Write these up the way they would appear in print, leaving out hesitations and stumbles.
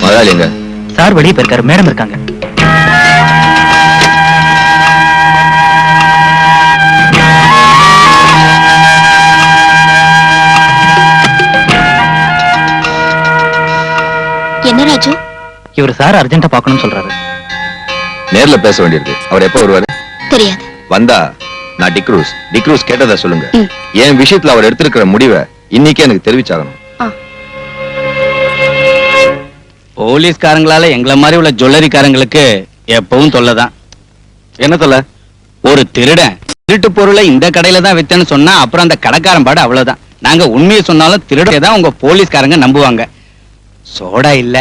முதலாளிங்க sir வெளியே போயிருக்காரு, madam இருக்காங்க. என்ன ராஜு? இவர் சார் அர்ஜென்ட்டா பார்க்கணும்னு சொல்றாரு. நேர்ல பேச வேண்டியிருக்கு. அவர் எப்ப வருவாரு? தெரியாது. வந்தா நான் டிக்ரூஸ் கேட்டதா சொல்லுங்க. என் விஷயத்துல அவர் எடுத்திருக்கிற முடிவை இன்னைக்கே எனக்கு தெரிவிச்சாகணும். போலீஸ்காரங்களால எங்களை மாதிரி உள்ள ஜுவல்லரிக்காரங்களுக்கு எப்பவும் தொல்லைதான். என்ன தொல்லை? ஒரு திருடன் திருட்டு பொருளை இந்த கடையில தான் வித்தேன்னு சொன்னா அப்புறம் அந்த கடைக்காரன் பாடு அவ்வளவுதான். நாங்க உண்மையை சொன்னாலும் திருடதான் உங்க போலீஸ்காரங்க நம்புவாங்க. சோடா இல்ல,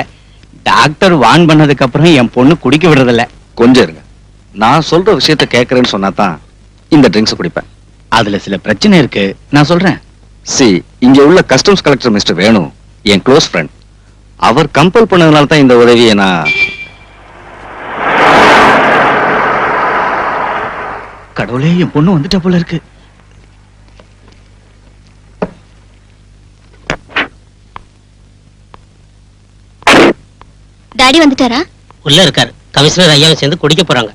டாக்டர் வான் பண்ணதுக்கு அப்புறம் என் பொண்ணு குடிக்க விடுறதில்ல. கொஞ்சம் இருங்க, நான் சொல்ற விஷயத்த கேட்கறேன்னு சொன்னா தான் இந்த ட்ரிங்க்ஸ் குடிப்பேன். அதுல சில பிரச்சனை இருக்கு, நான் சொல்றேன். இங்க உள்ள கஸ்டம்ஸ் கலெக்டர் மிஸ்டர் வேணு என் க்ளோஸ் ஃப்ரெண்ட். அவர் கம்பல் பண்ணதுனால தான் இந்த உதவியை நான். கடவுளே, என் பொண்ணு வந்துட்டா போல இருக்கு. டாடி வந்துட்டாரா? உள்ள இருக்காரு. கமிஷனர் ஐயாவை சேர்ந்து குடிக்க போறாங்க.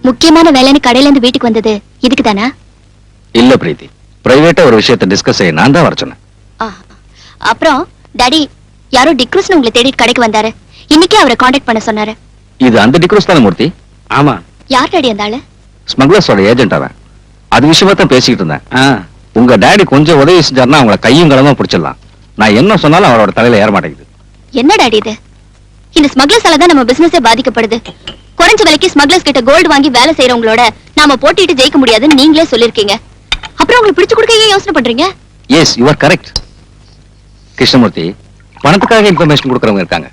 முக்கியமான வேலைன்னு கடையில இருந்து வீட்டுக்கு வந்தது இதுக்கு தானா? இல்ல பிரீத்தி, பிரைவேட்டா ஒரு விஷயத்தை டிஸ்கஸ் செய்ய நான் தான் வர சொன்னேன். அப்புறம் டாடி, யாரோ டிக்ரூஸ் உங்களை தேடிட்டு கடைக்கு வந்தாரு. இன்னைக்கே அவரை காண்டாக்ட் பண்ண சொன்னாரு. இது அந்த டிக்ரூஸ் தானே மூர்த்தி? ஆமா. யார் டாடி அந்த ஆளு? ஸ்மக்லர்ஸோட ஏஜென்ட் அவன். அது விஷயமா தான் பேசிக்கிட்டு இருந்தேன். உங்க டாடி கொஞ்சம் உதவி செஞ்சாருன்னா அவங்கள கையும் களமா பிடிச்சிடலாம். நான் என்ன சொன்னாலும் அவரோட தலையில ஏற மாட்டேங்குது. என்ன டாடி இது? இந்த ஸ்மக்லர்ஸால தான் நம்ம பிசினஸே பாதிக்கப்படுது. குறைஞ்ச விலைக்கு ஸ்மக்லர்ஸ் கிட்ட கோல்டு வாங்கி வேலை செய்யறவங்களோட நாம போட்டிட்டு ஜெயிக்க முடியாதுன்னு நீங்களே சொல்லிருக்கீங்க. அப்புறம் உங்களுக்கு பிடிச்சு கொடுக்க ஏன் யோசனை பண்றீங்க? Yes, you are correct. Krishnamurthy, பணத்துக்காக இன்ஃபர்மேஷன் கொடுக்கறவங்க இருக்காங்க.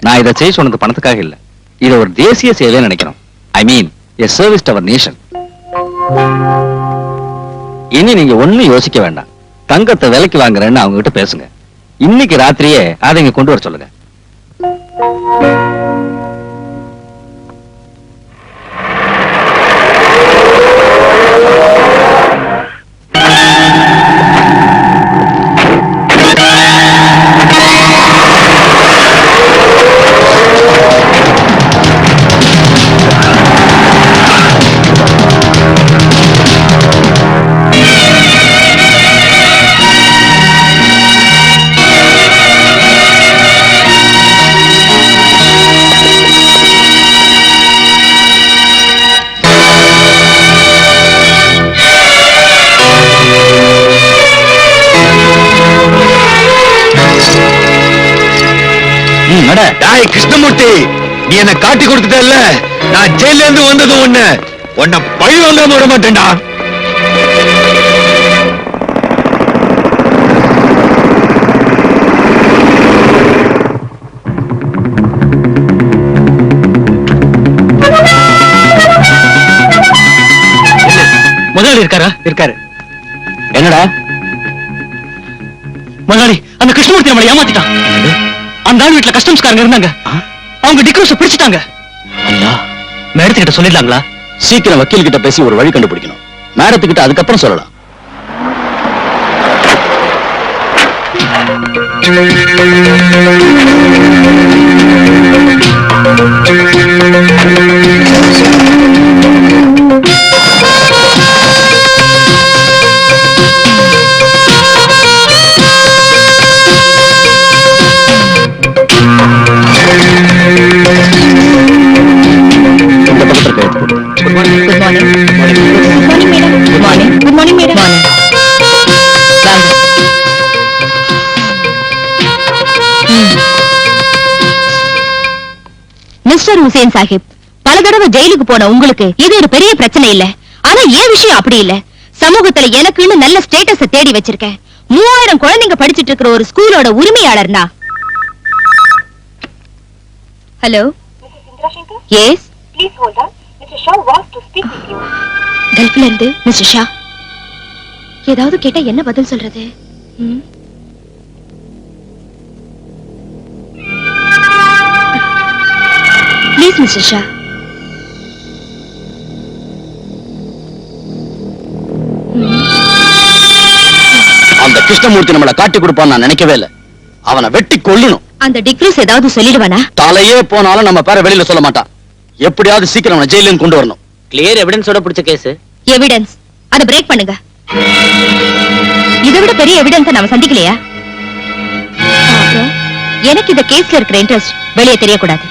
நான் இதை செய்ய சொன்னது பணத்துக்காக இல்ல. இதை ஒரு தேசிய சேவையை நினைக்கிறோம். I mean a service to our nation. இனி நீங்க ஒண்ணும் யோசிக்க வேண்டாம். தங்கத்தை விலைக்கு வாங்குறேன்னு அவங்க கிட்ட பேசுங்க. இன்னைக்கு ராத்திரியே அதை இங்க கொண்டு வர சொல்லுங்க. கிருஷ்ணமூர்த்தி, நீ என்ன காட்டி கொடுத்துட்டல்ல, நான் ஜெயில இருந்து வந்தது உன்னை பழி வாங்காம விட மாட்டேன்டா. முதலாளி இருக்காரா? இருக்காரு. என்னடா முதலாளி, அந்த கிருஷ்ணமூர்த்தி நம்மளை ஏமாத்திட்டான். அந்த ஆள் வீட்டுல கஸ்டம்ஸ்காரங்க இருந்தாங்க. அவங்க டிக்ரூஸ பிடிச்சிட்டாங்க. ஐயா, மேடத்துக்கிட்ட சொல்லிடலாங்களா? சீக்கிரம் வக்கீல் கிட்ட பேசி ஒரு வழி கண்டுபிடிக்கணும். மேடத்துக்கிட்ட அதுக்கப்புறம் சொல்லலாம். மிஸ்டர் ஹுசேன் சாஹிப், பல தடவை ஜெயிலுக்கு போன உங்களுக்கு இது ஒரு பெரிய பிரச்சனை இல்ல. ஆனா ஏன் விஷயம் அப்படி இல்ல. சமூகத்துல எனக்குன்னு நல்ல ஸ்டேட்டஸ தேடி வச்சிருக்கேன். 3000 குழந்தைங்க படிச்சிட்டு இருக்கிற ஒரு ஸ்கூலோட உரிமையாளர்னா. Hello. Yes. Please hold on. Mr. Shaw wants to speak with you. கல்ஃப்ல இருந்து மிஸ்டர் ஷா. ஏதாவது கேட்டா என்ன பதில் சொல்றது? Please mister Shah. அந்த கிருஷ்ணமூர்த்தி நம்மளை காட்டி கொடுப்பான்னு நான் நினைக்கவே இல்லை. அவனை வெட்டி கொல்லணும். அந்த டிக்ரூஸ் ஏதாவது சொல்லிடுவானா? தலையே போனாலும் நம்ம பேரை வெளியில சொல்ல மாட்டான். எப்படியாவது சீக்கிரம் அவனை ஜெயில கொண்டு வரணும். கிளியர் எவிடன்ஸோட பிடிச்ச கேஸ். எவிடன்ஸ் அதை பிரேக் பண்ணுங்க. இதை விட பெரிய எவிடன்ஸ் நாம சந்திக்கலையா? அப்புறம் எனக்கு இந்த கேஸ்ல இருக்கிற இன்ட்ரெஸ்ட் வெளியே தெரியக்கூடாது.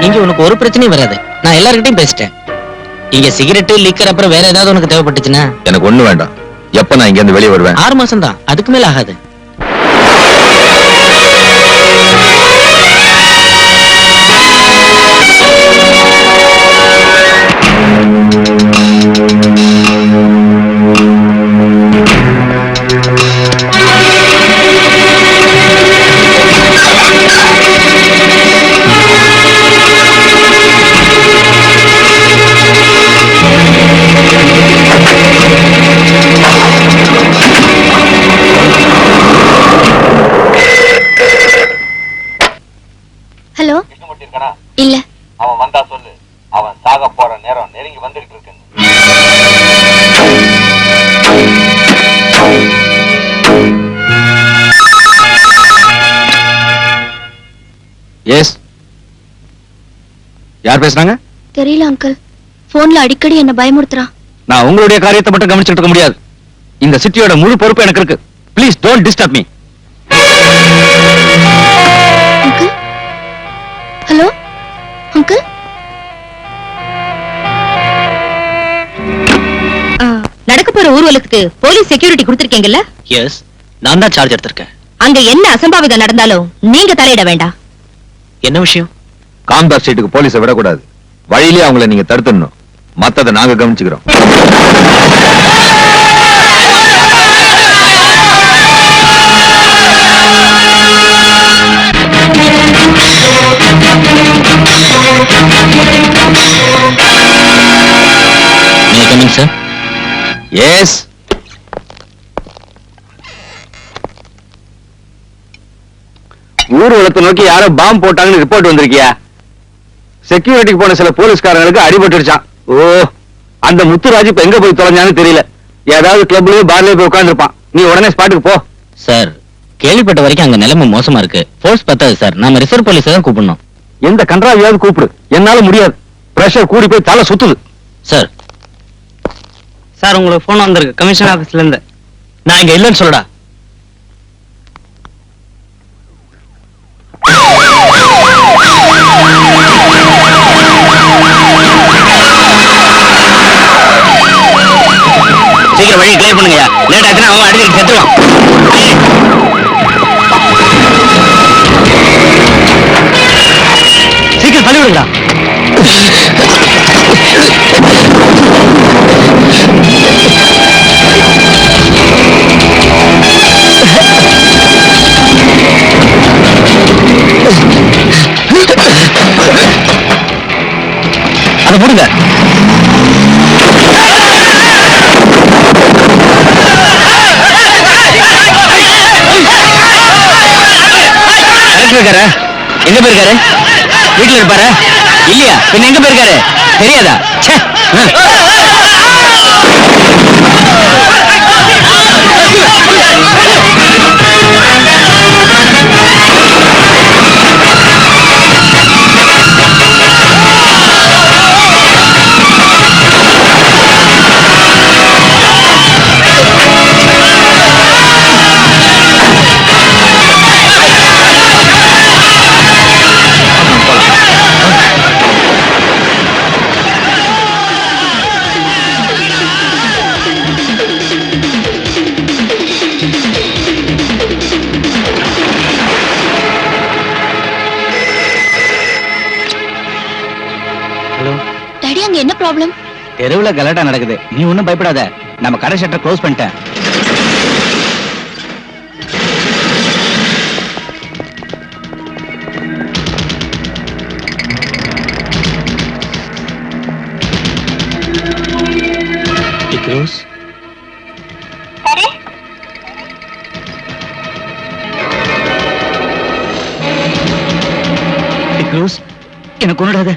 இங்க உனக்கு ஒரு பிரச்சனையும் வராது. நான் எல்லார்கிட்டயும் பேசிட்டேன். இங்க சிகரெட் லிக்கர் அப்புறம் வேற ஏதாவது உனக்கு தேவைப்பட்டுச்சுன்னா எனக்கு ஒண்ணு வேண்டாம். எப்ப நான் இங்க இருந்து வெளியே வருவேன்? 6 மாசம் தான், அதுக்கு மேல ஆகாது. ஹலோ. இல்ல. அவன் வந்தா சொல்லு. அவன் சாக போற நேரம் நெருங்கி வந்துகிட்டு இருக்கு. எஸ். யார் பேசுறாங்க? தெரியல அங்கிள். போன்ல அடிக்கடி என்ன பயமுறுத்துறான். நான் உங்களுடைய காரியத்தை மட்டும் கவனிச்சுட்டு இருக்க முடியாது. இந்த சிட்டியோட முழு பொறுப்பு எனக்கு இருக்கு. Please don't disturb me. Uncle. Hello uncle. நடக்க போற ஊர்வலத்துக்கு போலீஸ் செக்யூரிட்டி கொடுத்திருக்கீங்கல்ல? எஸ், நான் தான் சார்ஜ் எடுத்திருக்கேன். அங்க என்ன அசம்பாவிதம் நடந்தாலும் நீங்க தலையிட வேண்டாம். என்ன விஷயம்? காம்தார் ஸ்ட்ரீட்டுக்கு போலீஸை விடக்கூடாது. வழியிலே அவங்கள நீங்க தடுத்துடணும். மத்ததை நாங்க கவனிச்சுக்கிறோம். சார். எஸ். ஊர்வலத்தை நோக்கி யாரோ பாம்பு போட்டாங்கன்னு ரிப்போர்ட் வந்திருக்கியா? செக்யூரிட்டிக்கு போன சில போலீஸ்காரங்களுக்கு அடிபட்டுருச்சான். ஓ, அந்த முத்துராஜ் இப்ப எங்க போய் தொலைஞ்சான்னு தெரியல. ஏதாவது கிளப்லயோ பார்லயோ போய் உட்கார்ந்துருப்பான். நீ உடனே ஸ்பாட்டுக்கு போ. சார், கேள்விப்பட்ட வரைக்கும் அங்க நிலைமை மோசமா இருக்கு. போர்ஸ் பத்தாது சார். நாம ரிசர்வ் போலீஸ் தான் கூப்பிடணும். எந்த கன்றாவியாவது கூப்பிடு. என்னால முடியாது. பிரஷர் கூடி போய் தலை சுத்துது. சார். சார், உங்களுக்கு போன் வந்திருக்கு கமிஷன் ஆபீஸ்ல இருந்து. நான் இங்க இல்லைன்னு சொல்லடா. சீக்கிரம் வழி கிளியர் பண்ணுங்கயா. லேட் ஆச்சுன்னா அவன் அடிச்சு செத்துவான். சீக்கிரம் தள்ளி விடுங்களா. அதை போடுங்க. இருக்காரு. எங்க போயிருக்காரு? வீட்டுல இருப்பாரு. இல்லையா? பின்ன எங்க போயிருக்காரு? தெரியாதா? என்ன ப்ராப்ளம்? தெருவுல கலாட்டா நடக்குது. நீ ஒண்ணும் பயப்படாத. நம்ம கடை ஷட்டர் க்ளோஸ் பண்ணிட்டேன். ரோஸ், எனக்கு கொன்னுடாத,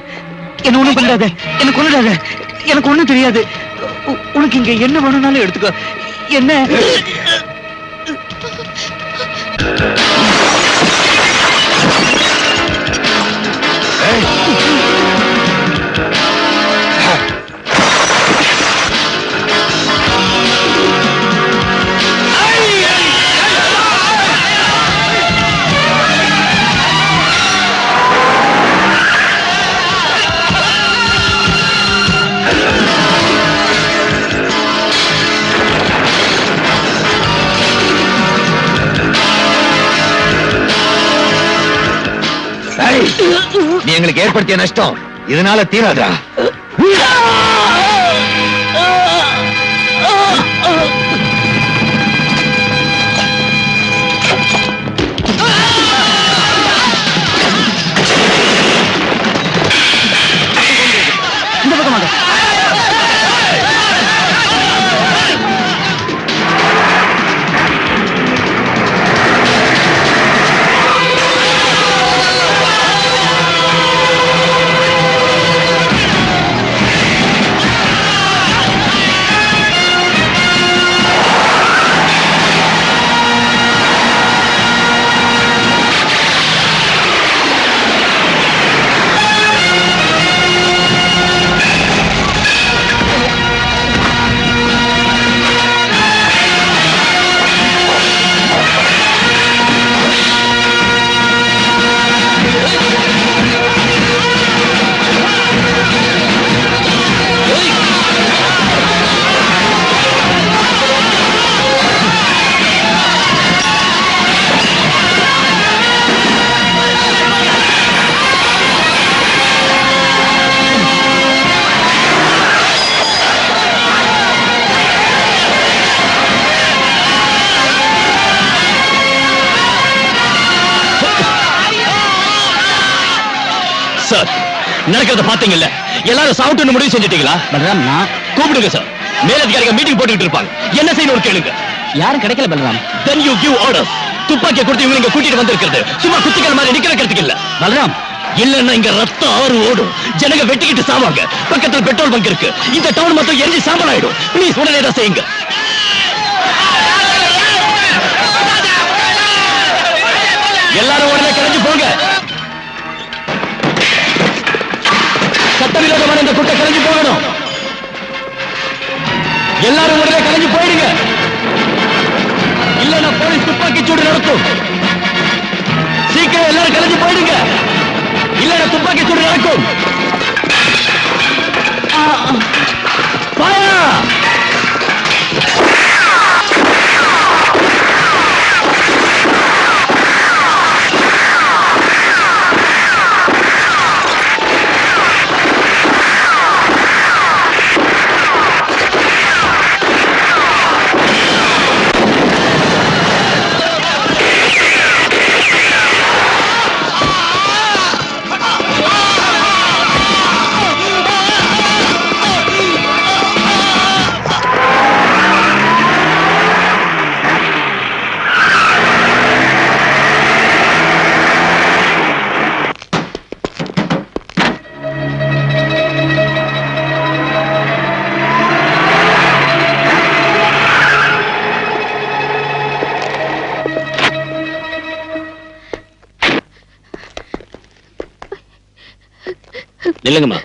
என்ன ஒண்ணும் பண்ணாத, எனக்கு கொன்னுடாத, எனக்கு ஒண்ணும் தெரியாது. உனக்கு இங்க என்ன வேணும்னாலும் எடுத்துக்கோ. என்ன நீ எங்களுக்கு ஏற்படுத்திய நஷ்டம் இதனால தீராதா? இந்த பக்கமாக சார், நடக்கிறத பாத்தீங்கல்ல, எல்லாரும் சாப்பிட்டு முடிவு செஞ்சுட்டீங்களா? பலராம், நான் கூப்பிடுங்க சார். மேலதிகாரிகள் மீட்டிங் போட்டுக்கிட்டு இருப்பாங்க. என்ன செய்யணும் கேளுங்க. யாரும் கிடைக்கல Balram. Then you give orders. துப்பாக்கியை கொடுத்து இவங்க இங்க கூட்டிட்டு வந்திருக்கிறது சும்மா குத்திகள் மாதிரி நிக்க வைக்கிறதுக்கு இல்ல. பலராம், இல்லன்னா இங்க ரத்தம் ஆறு ஓடும், ஜனங்க வெட்டிக்கிட்டு சாவாங்க. பக்கத்துல பெட்ரோல் பங்க் இருக்கு, இந்த டவுன் மொத்தம் எரிஞ்சு சாம்பல் ஆயிடும். ப்ளீஸ் உடனே தான் செய்யுங்க. எல்லாரும் உடனே கிளம்பி போங்க. சட்டவிரோதமான இந்த குட்டை கிளம்பி போகணும். எல்லாரும் உடனே கிளம்பி போயிடுங்க. இல்லன்னா போலீஸ் துப்பாக்கி சூடு நடக்கும். சீக்கிரம் எல்லாரும் கிளம்பி போயிடுங்க. இல்லன்னா துப்பாக்கி சூடு நடக்கும். Fire! இல்லங்கம்மா.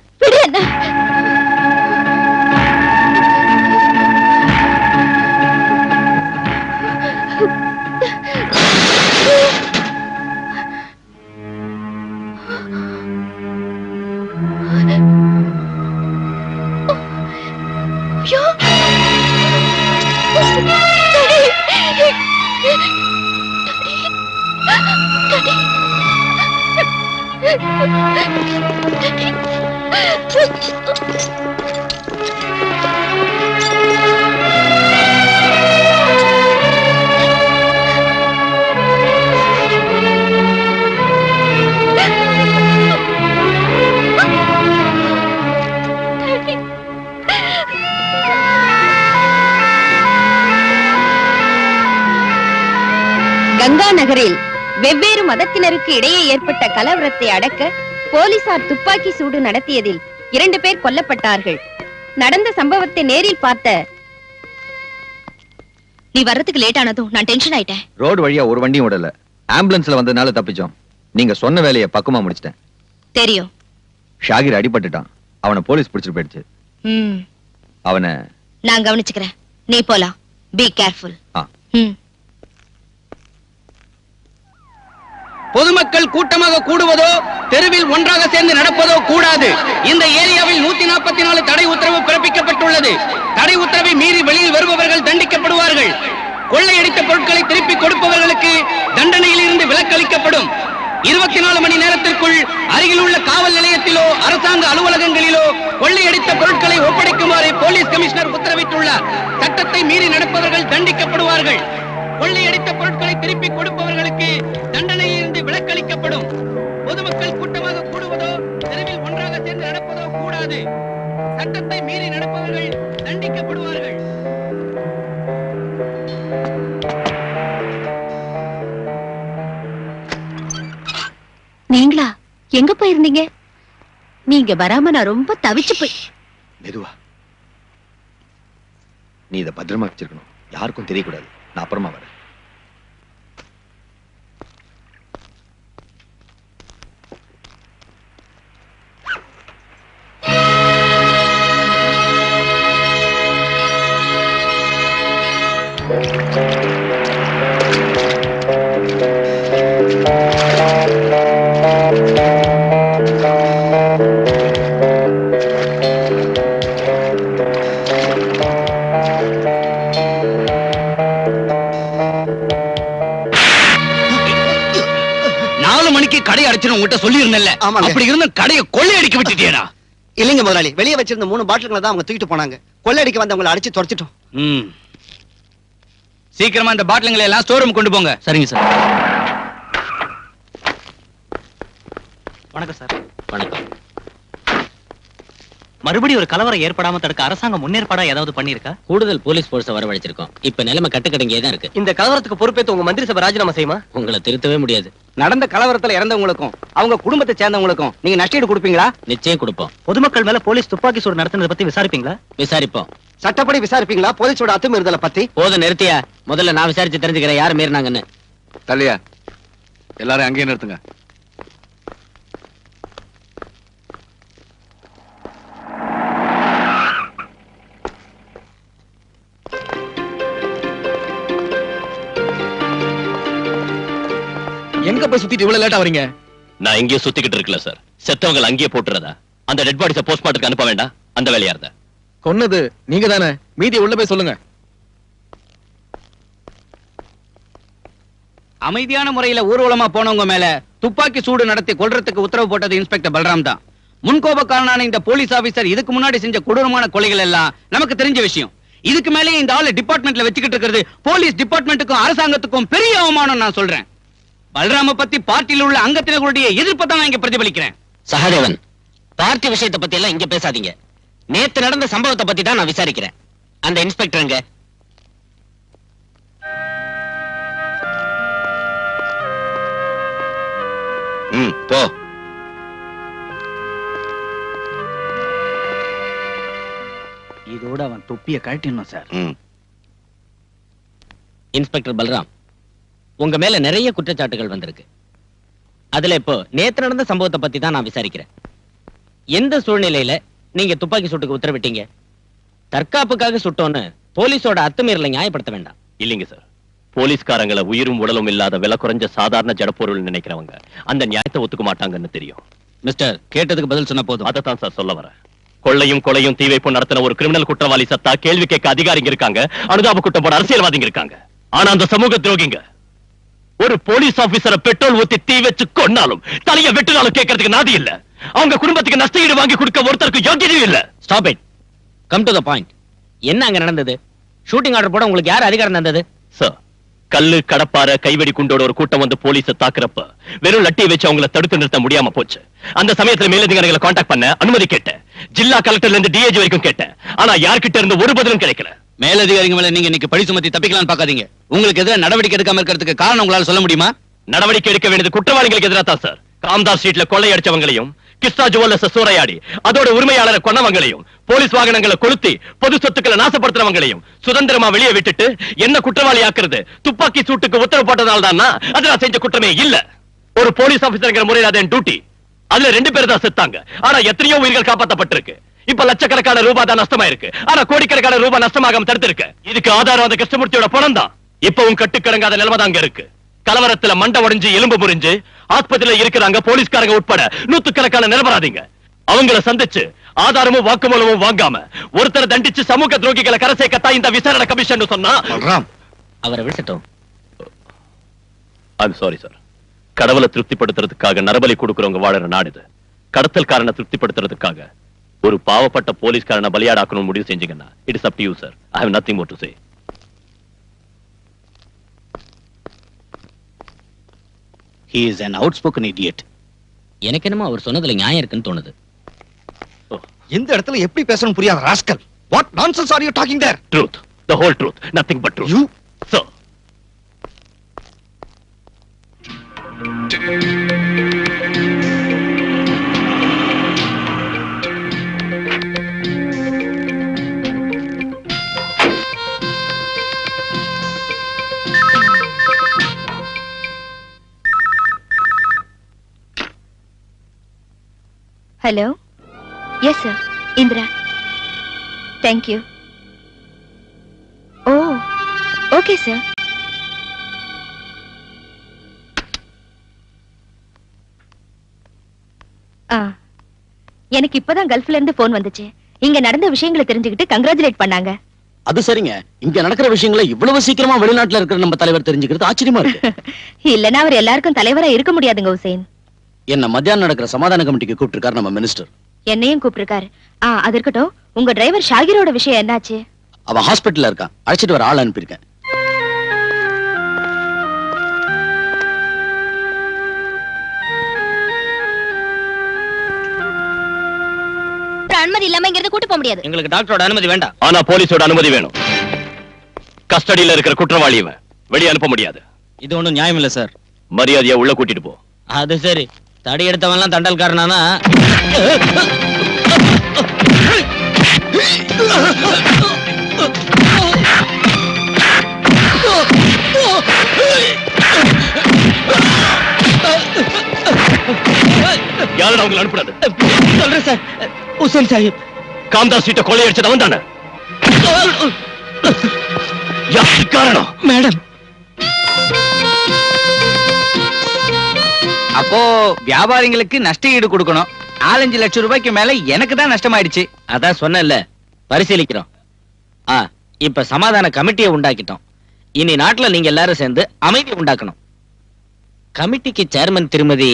கங்கா நகரில் வெவ்வேறு மதத்தினருக்கு இடையே ஏற்பட்ட கலவரத்தை அடக்க போலீசார் துப்பாக்கி சூடு நடத்தியதில் 2 பேர் கொல்லப்பட்டார்கள். நடந்த சம்பவத்தை நேரில் பார்த்த நீ வர்றதுக்கு லேட் ஆனதும் நான் டென்ஷன் ஆயிட்டேன். ரோடு வழியா ஒரு வண்டியும் விடல, ஆம்புலன்ஸ்ல வந்ததுனால தப்பிச்சோம். நீங்க சொன்ன வேலையை பக்குவமா முடிச்சிட்டேன். தெரியும். ஷாகிர் அடிபட்டுட்டான், அவனை போலீஸ் பிடிச்சிட்டு போயிடுச்சு. அவனை நான் கவனிச்சுக்கிறேன், நீ போலாம். Be careful. பொதுமக்கள் கூட்டமாக கூடுவதோ தெருவில் ஒன்றாக சேர்ந்து நடப்பதோ கூடாது. இந்த ஏரியாவில் 144 தடை உத்தரவு பிறப்பிக்கப்பட்டுள்ளது. தடை உத்தரவை மீறி வெளியில் வருபவர்கள் தண்டிக்கப்படுவார்கள். கொள்ளையடித்த பொருட்களை திருப்பி கொடுப்பவர்களுக்கு தண்டனையில் இருந்து விலக்களிக்கப்படும். 24 மணி நேரத்திற்குள் அருகில் உள்ள காவல் நிலையத்திலோ அரசாங்க அலுவலகங்களிலோ கொள்ளையடித்த பொருட்களை ஒப்படைக்குமாறு போலீஸ் கமிஷனர் உத்தரவிட்டுள்ளார். சட்டத்தை மீறி நடப்பவர்கள் தண்டிக்கப்படுவார்கள். கொள்ளையடித்த பொருட்களை திருப்பி கொடுப்பவர்களுக்கு தண்டனையில் இருந்து விலக்களிக்கப்படும். பொதுமக்கள் கூட்டமாக கூடுவதோ தெருவில் ஒன்றாக சேர்ந்து நடப்பதோ கூடாது. சட்டத்தை மீறி நடப்பவர்கள் தண்டிக்கப்படுவார்கள். நீங்களா எங்க போயிருந்தீங்க? நீங்க வராம நான் ரொம்ப தவிச்சு போய். மெதுவா, நீ இதை பத்திரமா வச்சிருக்கணும், யாருக்கும் தெரியக்கூடாது. நான் அப்புறமா வரேன். கடை அடிச்சு உங்ககிட்ட சொல்லி இருந்தேன்ல, அப்படி இருந்த கடையை கொள்ளையடிக்க விட்டுட்டியடா. இல்லைங்க முதலாளி, வெளியே வச்சிருந்த 3 பாட்டில்களை தான் அவங்க தூக்கிட்டு போனாங்க. கொள்ளையடிக்க வந்தவங்களை அடிச்சு துரத்திட்டோம். சீக்கிரமா இந்த பாட்டில்களை எல்லாம் ஸ்டோர் ரூம் கொண்டு போங்க. சரிங்க சார். வணக்கம் சார். வணக்கம். மறுபடியும் ஒரு கலவரம் ஏற்படாம தடுக்க அரசாங்கம் முன்னேற்பாடா ஏதாவது பண்ணிருக்கா? கூடுதல் போலீஸ் போர்ஸை வரவழைச்சிருக்கோம். இப்ப நிலைமை கட்டுக்கடங்கியே தான் இருக்கு. இந்த கலவரத்துக்கு பொறுப்பேற்று உங்க மந்திரி சபை ராஜினாமா செய்யுமா? உங்களை திருத்தவே முடியாது. நடந்த கலவரத்துல இறந்தவங்களுக்கும் அவங்க குடும்பத்தை சேர்ந்தவங்களுக்கும் நீங்க நஷ்டஈடு கொடுப்பீங்களா? நிச்சயம் கொடுப்போம். பொதுமக்கள் மேல போலீஸ் துப்பாக்கி சூடு நடத்துனதை பத்தி விசாரிப்பீங்களா? விசாரிப்போம். சட்டப்படி விசாரிப்பீங்களா? போலீஸோட அத்துமீறுதலை பத்தி? போதும் நிறுத்தியா. முதல்ல நான் விசாரிச்சு தெரிஞ்சுக்கிறேன் யாரு மீறினாங்கன்னு. தள்ளியா, எல்லாரும் அங்கேயே நிறுத்துங்க. எங்க போய் சுத்திட்டு இவ்வளவு லேட்டா வரீங்க? நான் இங்கேயே சுத்திக்கிட்டு இருக்கல சார். செத்தவங்க அங்கேயே போட்டுறதா? அந்த டெட் பாடிஸ போஸ்ட்மார்ட்டத்துக்கு அனுப்ப வேண்டாம்? அந்த வேலையா இருந்தா கொன்னது நீங்க தானே, மீதி உள்ள போய் சொல்லுங்க. அமைதியான முறையில ஊர்வலமா போனவங்க மேல துப்பாக்கி சூடு நடத்தி கொல்றதுக்கு உத்தரவு போட்டது இன்ஸ்பெக்டர் பல்ராம் தான். முன்கோபக்காரனான இந்த போலீஸ் ஆபீசர் இதுக்கு முன்னாடி செஞ்ச கொடூரமான கொலைகள் எல்லாம் நமக்கு தெரிஞ்ச விஷயம். இதுக்கு மேலே இந்த ஆளு டிபார்ட்மெண்ட்ல வச்சுக்கிட்டு இருக்கிறது போலீஸ் டிபார்ட்மெண்ட்டுக்கும் அரசாங்கத்துக்கும் பெரிய அவமானம். நான் சொல்றேன், பல்ராம பத்தி பார்ட்டியில் உள்ள அங்கத்தினர்களுடைய எதிர்ப்பை தான் நான் இங்க பிரதிபலிக்கிறேன். சகாதேவன், பார்ட்டி விஷயத்தை பத்தி எல்லாம் இங்க பேசாதீங்க. நேத்து நடந்த சம்பவத்தை பத்தி தான் நான் விசாரிக்கிறேன். அந்த இன்ஸ்பெக்டர் எங்க? போ. இதோட அவன் தொப்பிய கழட்டிடணும் சார். இன்ஸ்பெக்டர் பல்ராம், உங்க மேல நிறைய குற்றச்சாட்டுகள் வந்திருக்கு. அதுல இப்போ நேத்து நடந்த சம்பவத்தை பத்தி தான் நான் விசாரிக்கிறேன். எந்த சூழ்நிலையில நீங்க துப்பாக்கி சூட்டுக்கு உத்தரவிட்டீங்க? தற்காப்புக்காக சுட்டோன்னு போலீஸோட அத்துமீறலை நியாயப்படுத்த வேண்டாம். இல்லைங்க சார், போலீஸ்காரங்களை உயிரும் உடலும் இல்லாத விலை குறைஞ்ச சாதாரண ஜடப்பொருள் நினைக்கிறவங்க அந்த நியாயத்தை ஒத்துக்க மாட்டாங்கன்னு தெரியும். மிஸ்டர், கேட்டதுக்கு பதில் சொன்ன போதும். அதைத்தான் சார் சொல்ல வரேன். கொள்ளையும் கொலையும் தீ வைப்பும் நடத்தின ஒரு கிரிமினல் குற்றவாளி சத்தா கேள்வி கேட்க அதிகாரிங்க இருக்காங்க, அனுதாப குற்றம் போட அரசியல்வாதிங்க இருக்காங்க. ஆனா அந்த சமூக துரோகிங்க ஒரு போலீஸ் ஆபீசரை பெட்ரோல் ஊத்தி தீ வச்சு கொன்னாலும் தலைய வெட்டினாலும் கேட்கறதுக்கு நாதி இல்ல. அவங்க குடும்பத்துக்கு நஷ்டஈடு வாங்கி கொடுக்க ஒருத்தருக்கு யோகியதையும் இல்ல. Stop it. Come to the point. என்ன அங்க நடந்தது? ஷூட்டிங் ஆர்டர் போட உங்களுக்கு யார் அதிகாரம் தந்தது? சார், கல்லு கடப்பார கைவெடி குண்டோட ஒரு கூட்டம் வந்து போலீஸை தாக்குறப்ப வெறும் லட்டியை வச்சு அவங்கள தடுத்து நிறுத்த முடியாம போச்சு. அந்த சமயத்துல மேலதிகாரிகளை காண்டாக்ட் பண்ண அனுமதி கேட்டேன். ஜில்லா கலெக்டர்ல இருந்து டிஏஜி வரைக்கும் கேட்டேன். ஆனா யார்கிட்ட இருந்து ஒரு பதிலும் கிடைக்கல. மேலதிகாரிங்க மேல நீங்க இன்னைக்கு பழி சுமத்தி தப்பிக்கலாம்னு பாக்காதீங்க. உங்களுக்கு எதிராக நடவடிக்கை எடுக்காம இருக்கிறதுக்கு காரணம் உங்களால சொல்ல முடியுமா? நடவடிக்கை எடுக்க வேண்டியது குற்றவாளிகளுக்கு எதிராக தான் சார். காம்தார் ஸ்ட்ரீட்ல கொள்ளையடிச்சவங்களையும் கிருஷ்ணா ஜுவல்லர்ஸ் சூறையாடி அதோட உரிமையாளரை கொன்னவங்களையும் போலீஸ் வாகனங்களை கொளுத்தி பொது சொத்துக்களை நாசப்படுத்துறவங்களையும் சுதந்திரமா வெளியே விட்டுட்டு என்ன குற்றவாளி ஆக்குறது துப்பாக்கி சூட்டுக்கு உத்தரவு போட்டதால் தான் அது நான் செஞ்ச குற்றமே இல்ல. ஒரு போலீஸ் ஆபீசர்ங்கிற முறையில் அது என் டியூட்டி. அதுல 2 பேர் தான் செத்தாங்க. ஆனா எத்தனையோ உயிர்கள் காப்பாற்றப்பட்டிருக்கு. இப்ப லட்சக்கணக்கான ரூபாய் தான் நஷ்டமா இருக்கு. ஆனா கோடிக்கணக்கான ரூபாய் நஷ்டமாகாம தடுத்திருக்கு. இதுக்கு ஆதாரம் அந்த கிருஷ்ணமூர்த்தியோட பணம் தான். இப்பவும் கட்டுக்கடங்காத நிலைமை தான் அங்க இருக்கு. கலவரத்துல மண்டை உடைஞ்சு எலும்பு முறிஞ்சு ஆஸ்பத்திரியில இருக்கிறாங்க போலீஸ்காரங்க உட்பட நூத்துக்கணக்கான நிரபராதிங்க. அவங்கள சந்திச்சு ஆதாரமும் வாக்குமூலமும் வாங்காம ஒருத்தரை தண்டிச்சு சமூக துரோகிகளை கரை சேர்க்கத்தான் இந்த விசாரணை கமிஷன் சொன்னா. அவரை விட்டுட்டோம். I'm sorry sir. கடவுளை திருப்திப்படுத்துறதுக்காக நரபலி கொடுக்கறவங்க வாழற நாடு இது. கடத்தல்காரனை திருப்திப்படுத்துறதுக்காக ஒரு பாவப்பட்ட போலீஸ்காரனை பலியாடாக்கணும் முடிவு செஞ்சீங்கன்னா it is up to you sir. I have nothing more to say. He is an outspoken idiot. எனக்கு என்னமோ அவர் சொன்னதுல நியாயம் இருக்குன்னு தோணுது. இந்த இடத்துல எப்படி பேசணும் புரியாத rascal. What nonsense are you talking there? Truth, the whole truth, nothing but truth. You? Sir. Hello? Yes, sir. Indra. Thank you. Oh, okay, sir. எனக்கு இப்பதான் கல்ஃப்ல இருந்து போன் வந்துச்சு. இங்க நடந்த விஷயங்களை தெரிஞ்சுக்கிட்டு கங்க்ராச்சுலேட் பண்ணாங்க. அது சரிங்க. இங்க நடக்கிற விஷயங்களை இவ்வளவு சீக்கிரமா வெளிநாட்டுல இருக்கிற நம்ம தலைவர் தெரிஞ்சுக்கிறது ஆச்சரியமா இருக்கு. இல்லனா அவர் எல்லாருக்கும் தலைவரா இருக்க முடியாதுங்க ஹுசைன். என்ன மத்தியானம் நடக்கிற சமாதான கமிட்டிக்கு கூப்பிட்டிருக்காரு நம்ம மினிஸ்டர். என்னையும் கூப்பிட்டிருக்காரு. அது இருக்கட்டும், உங்க டிரைவர் ஷாகிரோட விஷயம் என்னாச்சு? அவன் ஹாஸ்பிட்டல்ல இருக்கான். அழைச்சிட்டு வர ஆள் அனுப்பியிருக்கேன். அனுமதி இல்லாம இங்க இருந்து கூட்டி போக முடியாது. எங்களுக்கு டாக்டரோட அனுமதி வேண்டாம். ஆனா போலீஸோட அனுமதி வேணும். கஸ்டடியில இருக்கிற குற்றவாளி இவன். வெளியே அனுப்ப முடியாது. இது ஒண்ணும் நியாயம் இல்ல சார். மரியாதையா உள்ள கூட்டிட்டு போ. அது சரி. தடி எடுத்தவன்லாம் தண்டல்காரனானா? யாரும் அவங்களை அனுப்புறது? சொல்றேன் சார். ஹுசைன் சாஹிப் காம்தாஸ் சீட்டை கொள்ளையடிச்சது அவன் தானே? யாருக்கு காரணம்? மேடம். அப்போ வியாபாரிகளுக்கு நஷ்ட ஈடு கொடுக்கணும். 4-5 லட்சம் ரூபாய்க்கு மேல எனக்கு தான் நஷ்டமாயிடுச்சு. அதான் சொன்னேன்ல, பரிசீலிக்கிறோம். இப்ப சமாதான கமிட்டியை உண்டாக்கிட்டோம். இனி நாட்டுல நீங்க எல்லாரும் சேர்ந்து அமைதி உண்டாக்கணும். கமிட்டிக்கு சேர்மன் திருமதி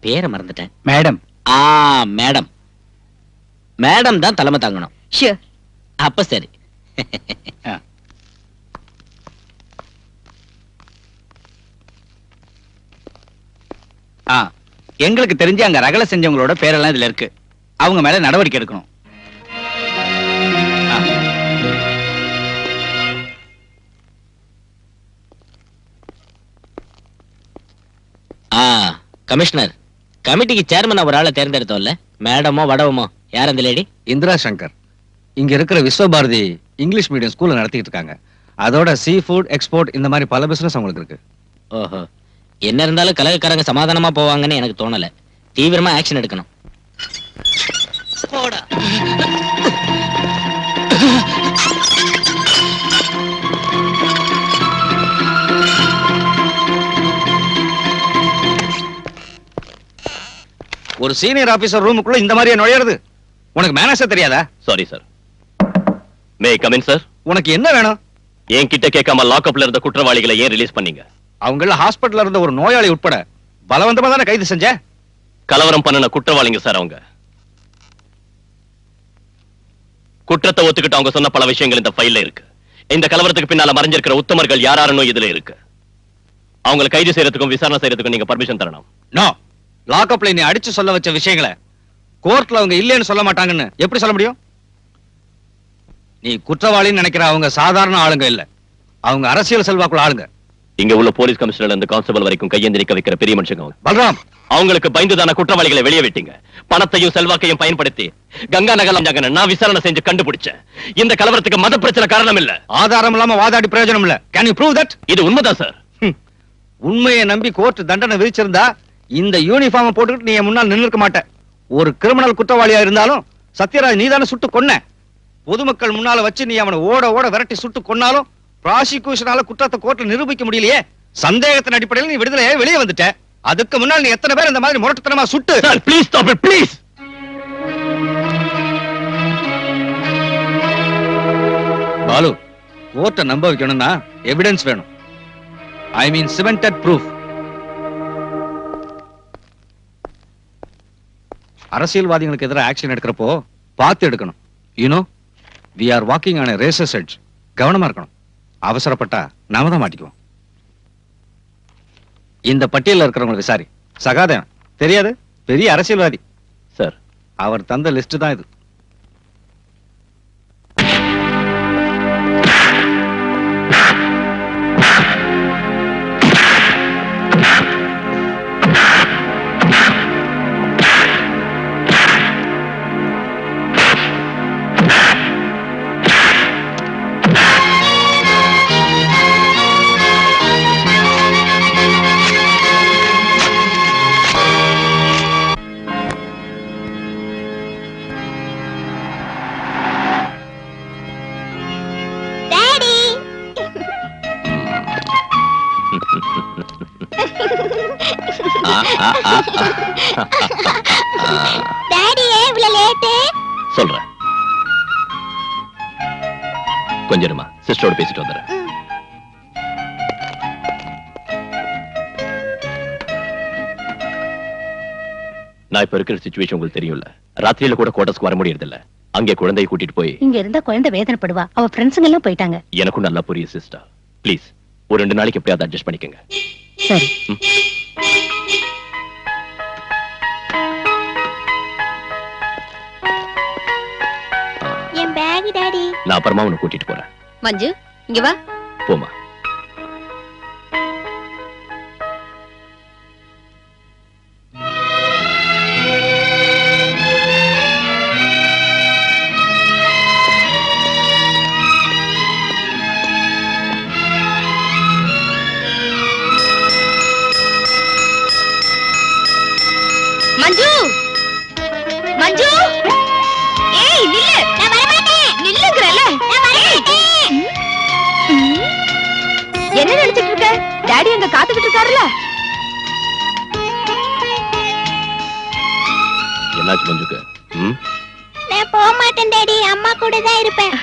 பேரை மறந்துட்டேன். மேடம். மேடம். மேடம் தான் தலைமை தாங்கணும். ஷூர். அப்ப சரி. எங்களுக்கு தெரிஞ்சு அங்க ரகலை செஞ்சவங்களோட பேரெல்லாம் இதுல இருக்கு. அவங்க மேல நடவடிக்கை எடுக்கணும். கமிஷனர், கமிட்டிக்கு சேர்மன் ஒரு ஆளை தேர்ந்தெடுத்தோம்ல, மேடமோ வடவமோ யார் அந்த லேடி? இந்திரா சங்கர். இங்க இருக்கிற விஸ்வபாரதி இங்கிலீஷ் மீடியம் ஸ்கூல்ல நடத்திட்டு இருக்காங்க. அதோட சீ ஃபுட் எக்ஸ்போர்ட் இந்த மாதிரி பல பிசினஸ் அவங்களுக்கு இருக்கு. ஓஹோ. என்ன இருந்தாலும் கலகக்காரங்க சமாதானமா போவாங்கன்னு எனக்கு தோணல. தீவிரமா ஆக்ஷன் எடுக்கணும். ஒரு சீனியர் ஆபீசர் ரூமுக்குள்ள இந்த மாதிரியே நுழையிறது? உனக்கு மேனேஜர் தெரியாதா? Sorry sir. May come in sir. உனக்கு என்ன வேணும்? என்கிட்ட கேட்காம லாக்அப்ல இருந்த குற்றவாளிகளை ஏன் ரிலீஸ் பண்ணீங்க? அவங்கள ஹாஸ்பிடல்ல இருந்த ஒரு நோயாளி உட்பட பலவந்தமா தானே கைது செஞ்ச? கலவரம் பண்ணின குற்றவாளிங்க சார் அவங்க. குற்றத்தை ஒத்துக்கிட்டு அவங்க சொன்ன பல விஷயங்கள் இந்த ஃபைல்ல இருக்கு. இந்த கலவரத்துக்கு பின்னால மறைஞ்சிருக்கிற உத்தமர்கள் யாராருன்னு இதுல இருக்கு. அவங்களை கைது செய்யறதுக்கும் விசாரணை செய்யறதுக்கும் நீங்க பர்மிஷன் தரணும். நோ. லாக்அப்ல நீ அடிச்சு சொல்ல வச்ச விஷயங்களை கோர்ட்ல அவங்க இல்லைன்னு சொல்ல மாட்டாங்கன்னு எப்படி சொல்ல முடியும்? நீ குற்றவாளின்னு நினைக்கிற அவங்க சாதாரண ஆளுங்க இல்ல. அவங்க அரசியல் செல்வாக்குள்ள ஆளுங்க. இங்க உள்ள போலீஸ் கமிஷனர் இருந்து கான்ஸ்டபிள் வரைக்கும் கையேந்தி நிக்க வைக்கிற பெரிய மனுஷங்க அவங்க. பல்ராம், அவங்களுக்கு பயந்துதான குற்றவாளிகளை வெளியே விட்டீங்க. பணத்தையும் செல்வாக்கையும் பயன்படுத்தி கங்கா நகர் நான் விசாரணை செஞ்சு கண்டுபிடிச்சேன். இந்த கலவரத்துக்கு மத பிரச்சனை காரணம் இல்ல. ஆதாரம் இல்லாம வாதாடி பிரயோஜனம் இல்ல. Can you prove that? இது உண்மைதான் சார். உண்மையை நம்பி கோர்ட் தண்டனை விதிச்சிருந்தா இந்த யூனிஃபார்ம் போட்டுக்கிட்டு நீ என் முன்னால் நின்னுக்க மாட்ட. ஒரு கிரிமினல் குற்றவாளியா இருந்தாலும் சத்யராஜ் நீதானே சுட்டு கொன்ன. பொதுமக்கள் முன்னால வச்சு நீ அவனை ஓட ஓட விரட்டி சுட்டு கொன்னாலும் ப்ராசிக்யூஷனால குற்றத்தை கோர்ட்ல நிரூபிக்க முடியலையே. சந்தேகத்தின் அடிப்படையில் நீ விடுதலையே வெளியே வந்துட்ட. அதுக்கு முன்னால் நீ எத்தனை பேர் இந்த மாதிரி முரட்டுத்தனமா சுட்டு? Sir please stop it please. Balu, கோர்ட்டை நம்ப வைக்கணும்னா எவிடன்ஸ் வேணும். I mean cemented proof. அரசியல்வாதிகளுக்கு எதிராக ஆக்ஷன் எடுக்கிறப்போ பார்த்து எடுக்கணும். You know, we are walking on a razor's edge. கவனமா இருக்கணும். அவசரப்பட்டா நாம தான் மாட்டிக்குவோம். இந்த பட்டியல்ல இருக்கிறவங்க விசாரி. சகாதேவன் தெரியாது, பெரிய அரசியல்வாதி சார். அவர் தந்த லிஸ்ட் தான் இது. சொல்றேன், கொஞ்சமா சிஸ்டரோட பேசிட்டு வந்துடுறேன். நான் இப்ப இருக்கிற சிச்சுவேஷன் உங்களுக்கு தெரியும்ல. ராத்திரியில கூட குவார்டர்ஸ்க்கு வர முடியறது இல்ல. அங்கே குழந்தையை கூட்டிட்டு போய் இங்க இருந்தா குழந்தை வேதனைப்படுவா. அவ ஃப்ரெண்ட்ஸுங்க எல்லாம் போயிட்டாங்க. எனக்கும் நல்லா புரியுது சிஸ்டர். ப்ளீஸ் ஒரு 2 நாளைக்கு எப்படியாவது அட்ஜஸ்ட் பண்ணிக்கங்க. சரி. என் பேக் டாடி. நான் அப்புறமா உன்னை கூட்டிட்டு போறேன். மஞ்சு, இங்க வா. போமா. மஞ்சு, மஞ்சு, ஏய் நில்லு. நான் வர மாட்டேன். நில்லுங்கறல. நான் வர மாட்டேன். என்ன நினைச்சிட்டு இருக்க? டாடி அங்க காத்துக்கிட்டு இருக்காருல. என்னாச்சு மஞ்சுக்கு? நான் போக மாட்டேன் டாடி. அம்மா கூட தான் இருப்பேன்.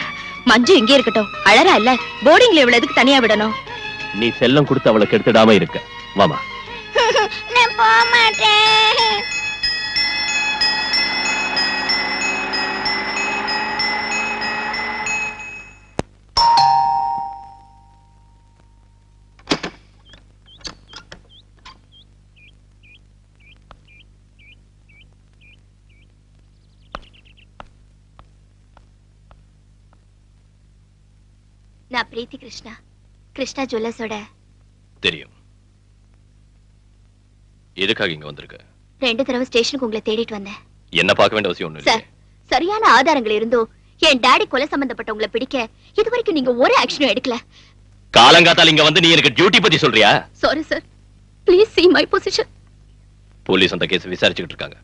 மஞ்சு இங்கே இருக்கட்டும். அழறா இல்ல. போர்டிங்ல இவ்வளவு எதுக்கு தனியா விடணும்? நீ செல்லம் கொடுத்து அவளை கெடுத்துடாம இருக்க. வாமா. நான் போக மாட்டேன். நான் பிரீத்தி கிருஷ்ணா, கிருஷ்ணா ஜுவல்லர்ஸோட. தெரியும். எதுக்காக இங்க வந்திருக்க? 2 தடவை ஸ்டேஷனுக்கு உங்களை தேடிட்டு வந்தேன். என்ன பார்க்க வேண்டிய அவசியம் ஒண்ணும் சார், இல்லையே. சரியான ஆதாரங்கள் இருந்தும் என் டாடி கொலை சம்பந்தப்பட்டவங்களை பிடிக்க இதுவரைக்கும் நீங்க ஒரு ஆக்ஷனும் எடுக்கல. காலங்காத்தால இங்க வந்து நீ எனக்கு டியூட்டி பத்தி சொல்றியா? Sorry sir, please see my position. Police அந்த கேஸ் விசாரிச்சுக்கிட்டு இருக்காங்க.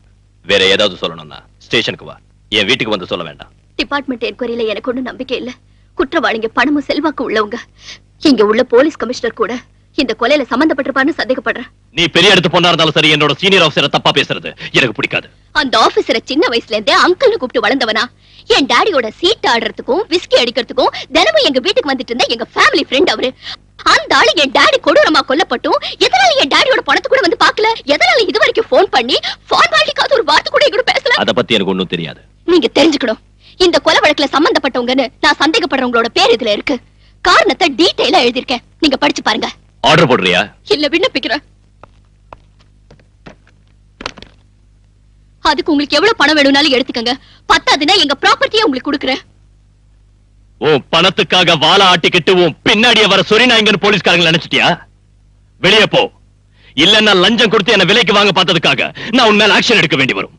வேற ஏதாவது சொல்லணும்னா ஸ்டேஷனுக்கு வா. என் வீட்டுக்கு வந்து சொல்ல வேண்டாம். டிபார்ட்மெண்ட் என்கொயரியில எனக்கு ஒண்ணும் நம்பிக்கை இல்ல. குற்றவாளிங்க பணமும் செல்வாக்கு உள்ளவங்க. இங்க உள்ள போலீஸ் கமிஷனர் கூட இந்த கொலையில சம்பந்தப்பட்டிருப்பான்னு சந்தேகப்படுறேன். நீ பெரிய இடத்து பொண்ணா இருந்தாலும் சரி, என்னோட சீனியர் ஆபீசரை தப்பா பேசுறது எனக்கு பிடிக்காது. அந்த ஆபீசரை சின்ன வயசுல இருந்தே அங்கிள்னு கூப்பிட்டு வளர்ந்தவனா. என் டாடியோட சீட் ஆடுறதுக்கும் விஸ்கி அடிக்கிறதுக்கும் தினமும் எங்க வீட்டுக்கு வந்துட்டு இருந்த எங்க ஃபேமிலி ஃப்ரெண்ட் அவரு. அந்த ஆளு என் டாடி கொடூரமா கொல்லப்பட்டும் எதனால என் டாடியோட பணத்தை கூட வந்து பாக்கல? எதனால இது வரைக்கும் போன் பண்ணி ஃபார்மாலிட்டிக்காவது ஒரு வார்த்தை கூட எங்கூட பேசல? அத பத்தி எனக்கு ஒண்ணும் தெரியாது. நீங்க தெரிஞ்சுக்கணும். இந்த கொலை வழக்குல சம்பந்தப்பட்டவங்கன்னு நான் சந்தேகப்படுறவங்களோட பேர் இதுல இருக்கு. காரணத்தை டீடைலா எழுதிருக்கேன். நீங்க படிச்சு பாருங்க. ஆர்டர் போடுறியா? இல்ல விண்ணப்பிக்கிறேன். அதுக்கு உங்களுக்கு எவ்வளவு பணம் வேணும்னாலும் எடுத்துக்கங்க. பத்தாதுன்னா எங்க ப்ராப்பர்ட்டியை உங்களுக்கு கொடுக்குறேன். உன் பணத்துக்காக வாழ ஆட்டிக்கிட்டு உன் பின்னாடியே வர சொரிநாயங்கன்னு போலீஸ்காரங்க நினைச்சிட்டியா? வெளியே போ. இல்லன்னா லஞ்சம் கொடுத்து என்ன விலைக்கு வாங்க பார்த்ததுக்காக நான் உன் மேல ஆக்ஷன் எடுக்க வேண்டி வரும்.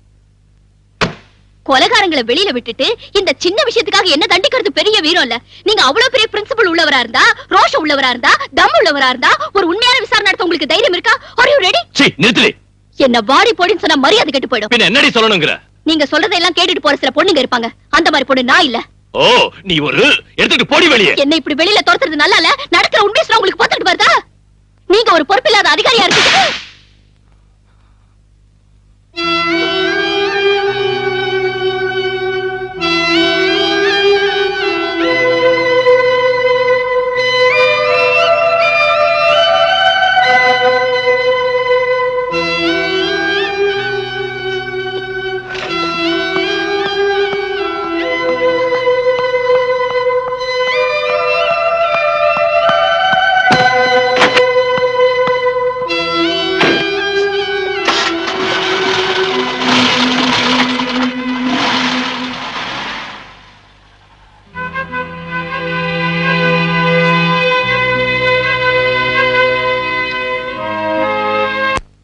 கொலைகாரங்களை வெளியில விட்டுட்டு இந்த சின்ன விஷயத்துக்காக என்ன தண்டிக்கிறது பெரிய வீரம் இல்ல. நீங்க அவ்வளவு பெரிய பிரின்சிபல் உள்ளவரா இருந்தா, ரோஷம் உள்ளவரா இருந்தா, தம் உள்ளவரா இருந்தா ஒரு உண்மையான விசாரணை நடத்த உங்களுக்கு தைரியம் இருக்கா? Are you ready? சீ, நிறுத்து. என்ன வாடி போடின்னு சொன்னா மரியாதை கெட்டு போயிடும். பின்ன என்னடி சொல்லணும்ங்கற? நீங்க சொல்றதெல்லாம் கேட்டுட்டு போற சில பொண்ணுங்க இருப்பாங்க. அந்த மாதிரி பொண்ணு நான் இல்ல. ஓ, நீ ஒரு எடுத்துட்டு போடி வெளியே. என்ன இப்படி வெளியில துரத்துறது நல்லா இல்ல. நடக்கிற உண்மையை சொன்னா உங்களுக்கு பார்த்துட்டு வருதா? நீங்க ஒரு பொறுப்பில்லாத அதிகாரியா இருக்கீங்க.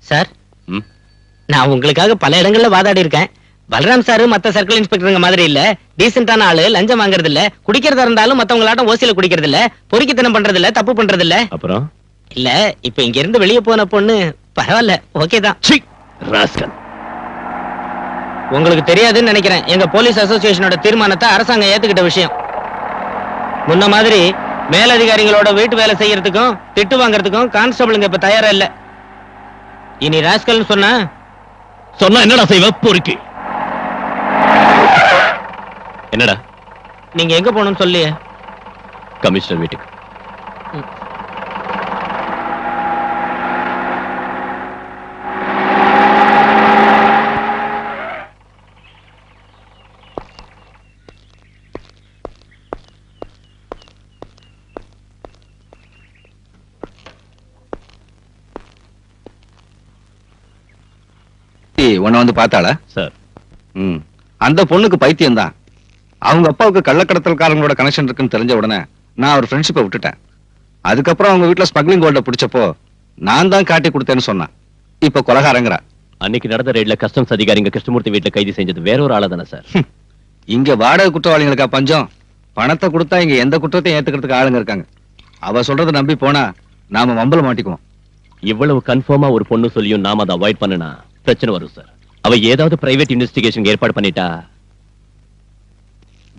சார், நான் உங்களுக்காக பல இடங்கள்ல வாதாடி இருக்கேன். பலராம் சார் மத்த சர்க்கிள் இன்ஸ்பெக்டருங்க மாதிரி இல்ல. டீசென்டான ஆளு, லஞ்சம் வாங்குறது இல்ல, குடிக்கிறதா இருந்தாலும் மத்தவங்களாட்டம் ஓசியில குடிக்கிறது இல்ல, பொறுக்கித்தனம் பண்றது இல்ல, தப்பு பண்றது இல்ல. அப்புறம் இல்ல, இப்ப இங்க இருந்து வெளியே போன பொண்ணு பரவாயில்ல, ஓகே தான். சீ, ராஸ்கல். உங்களுக்கு தெரியாதுன்னு நினைக்கிறேன், எங்க போலீஸ் அசோசியேஷனோட தீர்மானத்தை அரசாங்கம் ஏத்துக்கிட்ட விஷயம். முன்ன மாதிரி மேலதிகாரிகளோட வீட்டு வேலை செய்யறதுக்கும் திட்டு வாங்குறதுக்கும் கான்ஸ்டபிளுங்க இப்ப தயாரா இல்ல. இனி ராஸ்கல்னு சொன்னா என்னடா செய்வ? பொறுக்கி. என்னடா? நீங்க எங்க போகணும்னு சொல்லியே. கமிஷனர் வீட்டுக்கு. உன்னை வந்து பார்த்தாளா? சார், அந்த பொண்ணுக்கு பைத்தியம் தான். அவங்க அப்பாவுக்கு கள்ளக்கடத்தல்காரங்களோட கனெக்ஷன் இருக்குன்னு தெரிஞ்ச உடனே நான் ஒரு ஃப்ரெண்ட்ஷிப்பை விட்டுட்டேன். அதுக்கப்புறம் அவங்க வீட்டுல ஸ்மக்லிங் கோல்ட பிடிச்சப்போ நான் தான் காட்டி கொடுத்தேன்னு சொன்னான். இப்ப கொலகாரங்கிறா. அன்னைக்கு நடந்த ரெய்ட்ல கஸ்டம்ஸ் அதிகாரிங்க கிருஷ்ணமூர்த்தி வீட்டுல கைது செஞ்சது வேற ஒரு ஆளா தானே சார்? இங்க வாடகை குற்றவாளிகளுக்கா பஞ்சம்? பணத்தை கொடுத்தா இங்க எந்த குற்றத்தையும் ஏத்துக்கிறதுக்கு ஆளுங்க இருக்காங்க. அவ சொல்றதை நம்பி போனா நாம மம்பல மாட்டிக்குவோம். இவ்வளவு கன்ஃபார்மா ஒரு பொண்ணு சொல்லியும் நாம அதை அவாய்ட் பண்ணனா பிரச்சனை வரும் சார். அவ ஏதாவது பிரைவேட் இன்வெஸ்டிகேஷன் ஏற்பாடு பண்ணிட்டா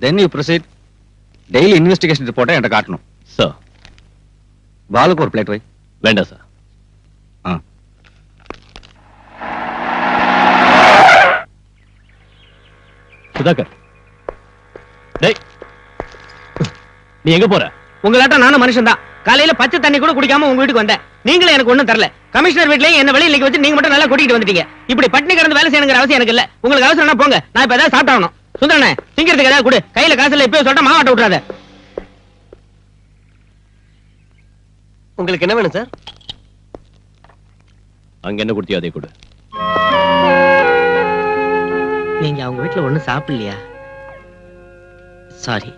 then you proceed. Daily investigation ரிப்போர்ட்டை என்கிட்ட காட்டணும். சார், பாலுக்கு ஒரு பிளேட் வை. வேண்டாம் சார். சுதாகர், டேய், நீ எங்க போற? உங்களாட்டம் நானும் மனுஷன் தான். காலையில பச்சை தண்ணி கூட குடிக்காம உங்க வீட்டுக்கு வந்தேன். நீங்களும் எனக்கு ஒண்ணும் தரல. கமிஷனர் வீட்லயும் என்ன வெளியில நிக்க வச்சு நீங்க மட்டும் நல்லா கூட்டிட்டு வந்துட்டீங்க. இப்படி பட்டினி கிடந்து வேலை செய்யணுங்கிற அவசியம் எனக்கு இல்ல. உங்களுக்கு அவசரம்னா போங்க, நான் இப்ப ஏதாவது சாப்பிட்டாகணும். சுந்தரனே, திங்கிறதுக்கு ஏதாவது கொடு. கையில காசு இல்ல, இப்பவே சொல்லிட்டு மாவாட்ட விட்டுறாத. உங்களுக்கு என்ன வேணும் சார்? அங்க என்ன குடுத்தியோ அதை கொடு. நீங்க அவங்க வீட்டுல ஒண்ணும் சாப்பிடலையா? சாரி.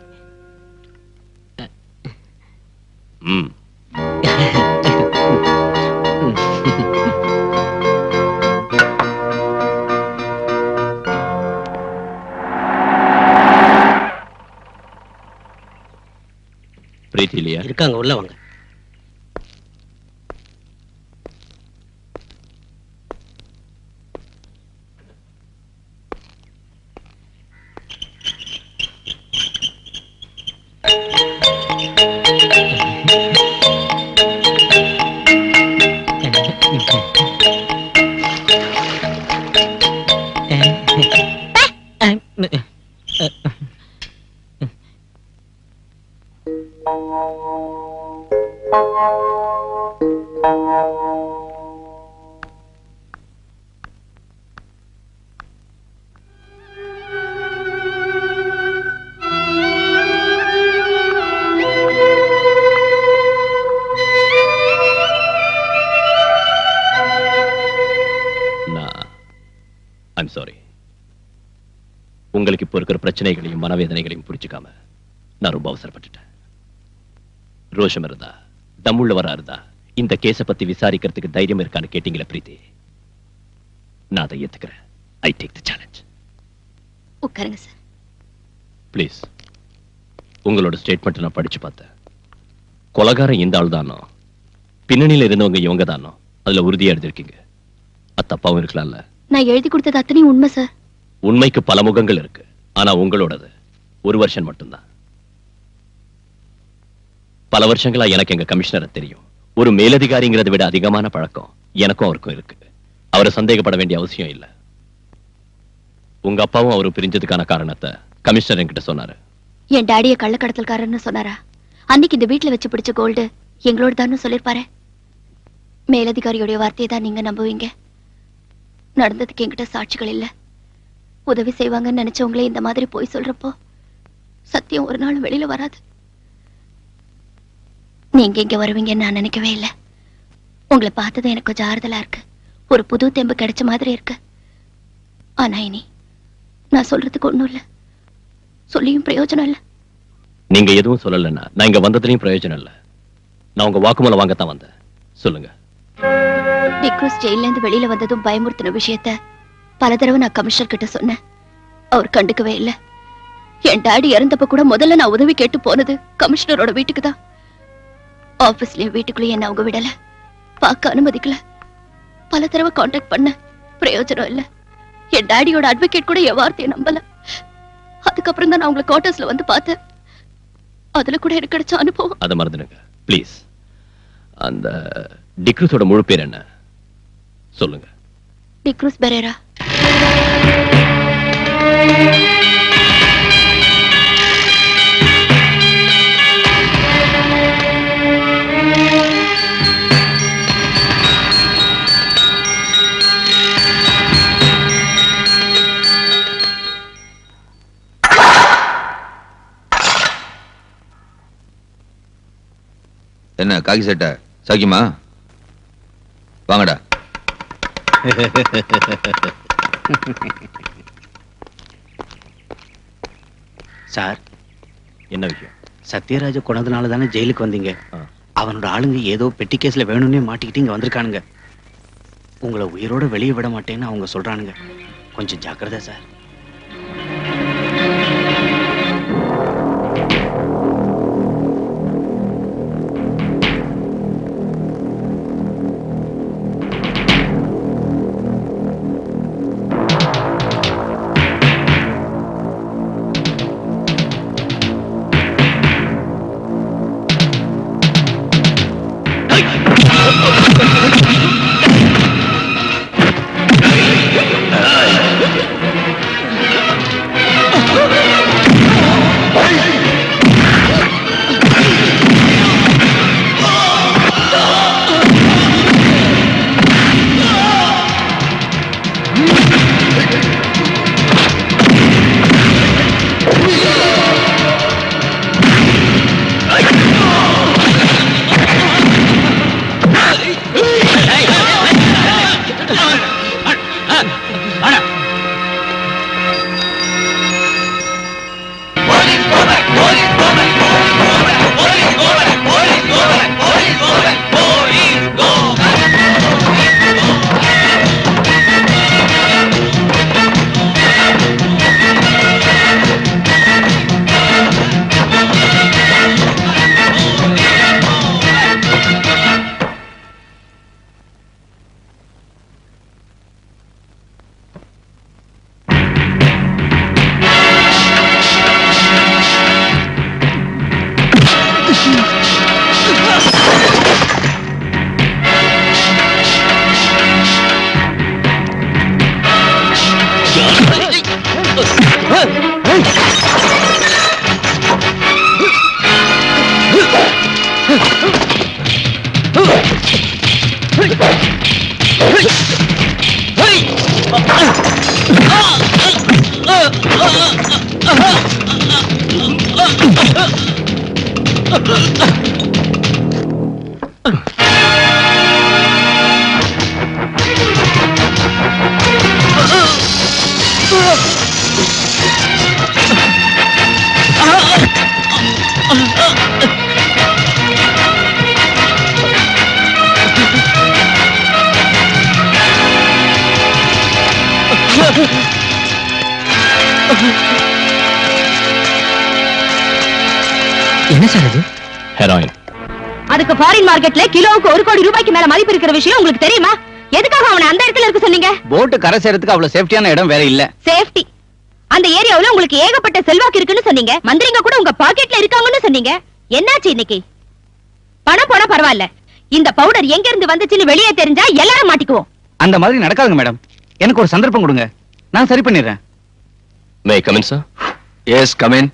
பிரீத்தி இல்லையா? இருக்காங்க, உள்ள வாங்க. I'm sorry. உங்களுக்கு இப்போ இருக்கிற பிரச்சனைகளையும் மனவேதனைகளையும் புரிஞ்சுக்காம நான் ரொம்ப அவசரப்பட்டுட்டேன். ரோஷம் இருந்தா, தம்முள்ளவரா இருந்தா இந்த கேஸ பத்தி விசாரிக்கிறதுக்கு தைரியம் இருக்கான்னு கேட்டீங்களா பிரீத்தி? நான் அதை ஏத்துக்கிறேன். I take the challenge. உட்காருங்க சார். ப்ளீஸ். உங்களோட ஸ்டேட்மெண்ட் நான் படிச்சு பார்த்தேன். கொலைகாரன் இந்த ஆள் தானோ, பின்னணியில இருந்தவங்க இவங்க தானோ, அதுல உறுதியா எழுதிருக்கீங்க. அது தப்பாவும் இருக்கலாம்ல? நான் எழுதி கொடுத்தது அத்தனையும் உண்மை சார். உண்மைக்கு பல முகங்கள் இருக்கு. ஆனா உங்களோடது ஒரு வருஷம் மட்டும்தான். பல வருஷங்களா எனக்கு எங்க கமிஷனரை தெரியும். ஒரு மேலதிகாரிங்கிறத விட அதிகமான பழக்கம் எனக்கும் அவருக்கும் இருக்கு. அவரை சந்தேகப்பட வேண்டிய அவசியம் இல்ல. உங்க அப்பாவும் அவரும் பிரிஞ்சதுக்கான காரணத்தை கமிஷனர் என்கிட்ட சொன்னாரு. என் டாடிய கள்ளக்கடத்தல்காரன்னு சொன்னாரா? அன்னைக்கு இந்த வீட்டுல வச்சு பிடிச்ச கோல்டு எங்களோட தான் சொல்லிருப்பாரு. மேலதிகாரியோடைய வார்த்தையை தான் நீங்க நம்புவீங்க. நடந்ததுக்கு என்கிட்ட சாட்சிகள் இல்ல. உதவி செய்வாங்கன்னு நினைச்சவங்களே இந்த மாதிரி போய் சொல்றப்போ சத்தியம் ஒரு நாள் வெளியில வராது. நீங்க இங்க வருவீங்கன்னு நான் நினைக்கவே இல்லை. உங்களை பார்த்தது எனக்கு கொஞ்சம் ஆறுதலா இருக்கு. ஒரு புது தெம்பு கிடைச்ச மாதிரி இருக்கு. ஆனா இனி நான் சொல்றதுக்கு ஒண்ணும் இல்ல, சொல்லியும் பிரயோஜனம் இல்ல. நீங்க எதுவும் சொல்லலன்னா நான் இங்க வந்ததுலயும் பிரயோஜனம் இல்ல. நான் உங்க வாக்குமூலம் வாங்கத்தான் வந்தேன். சொல்லுங்க. டிக்ரூஸ் ஜெயில இருந்து வெளியில வந்ததும் பயமுறுத்தின விஷயத்த பல தடவை நான் கமிஷனர் கிட்ட சொன்னேன். அவர் கண்டுக்கவே இல்ல. என் டாடி இறந்தப்ப கூட முதல்ல நான் உதவி கேட்டு போனது கமிஷனரோட வீட்டுக்கு தான். ஆபீஸ்லயும் வீட்டுக்குள்ளேயும் என்ன அவங்க விடல, பார்க்க அனுமதிக்கல. பல தடவை கான்டாக்ட் பண்ண, பிரயோஜனம் இல்ல. என் டாடியோட அட்வொகேட் கூட என் வார்த்தையை நம்பல. அதுக்கப்புறம் தான் நான் உங்களை குவார்டர்ஸ்ல வந்து பார்த்தேன். அதுல கூட எனக்கு கிடைச்ச அனுபவம். அதை மறந்துடுங்க ப்ளீஸ். அந்த டிக்ரூஸோட முழு பேர் என்ன சொல்லுங்க. டிக்ரூஸ் பெரேரா. என்ன காக்கி சட்டை சாக்கிமா? வாங்கடா. சார், என்ன விஷயம்? சத்யராஜ கொண்டதுனால தானே ஜெயிலுக்கு வந்தீங்க. அவனோட ஆளுங்க ஏதோ பெட்டி கேஸ்ல வேணும்னே மாட்டிக்கிட்டு இங்க வந்திருக்கானுங்க. உங்களை உயிரோட வெளியே விட மாட்டேன்னு அவங்க சொல்றானுங்க. கொஞ்சம் ஜாக்கிரதை சார். என்ன சார் இது? ஹெராயின். அதுக்கு ஃபாரின் மார்க்கெட்ல கிலோவுக்கு 1 கோடி ரூபாய்க்கு மேல மதிப்பு இருக்கிற விஷயம் உங்களுக்கு தெரியுமா? எதுக்காக அவனை அந்த இடத்துல இருக்க சொன்னீங்க? போட்டு கரை சேரத்துக்கு அவ்வளவு சேஃப்டியான இடம் வேற இல்ல. சேஃப்டி. அந்த ஏரியாவுல உங்களுக்கு ஏகப்பட்ட செல்வாக்கு இருக்குன்னு சொன்னீங்க. மந்திரிங்க கூட உங்க பாக்கெட்ல இருக்காங்கன்னு சொன்னீங்க. என்னாச்சு இன்னைக்கு? பணம் போனா பரவாயில்ல. இந்த பவுடர் எங்க இருந்து வந்துச்சுன்னு வெளியே தெரிஞ்சா எல்லாரும் மாட்டிக்குவோம். அந்த மாதிரி நடக்காதுங்க மேடம். எனக்கு ஒரு சந்தர்ப்பம் கொடுங்க, நான் சரி பண்ணிடுறேன். May come in sir? Yes come in.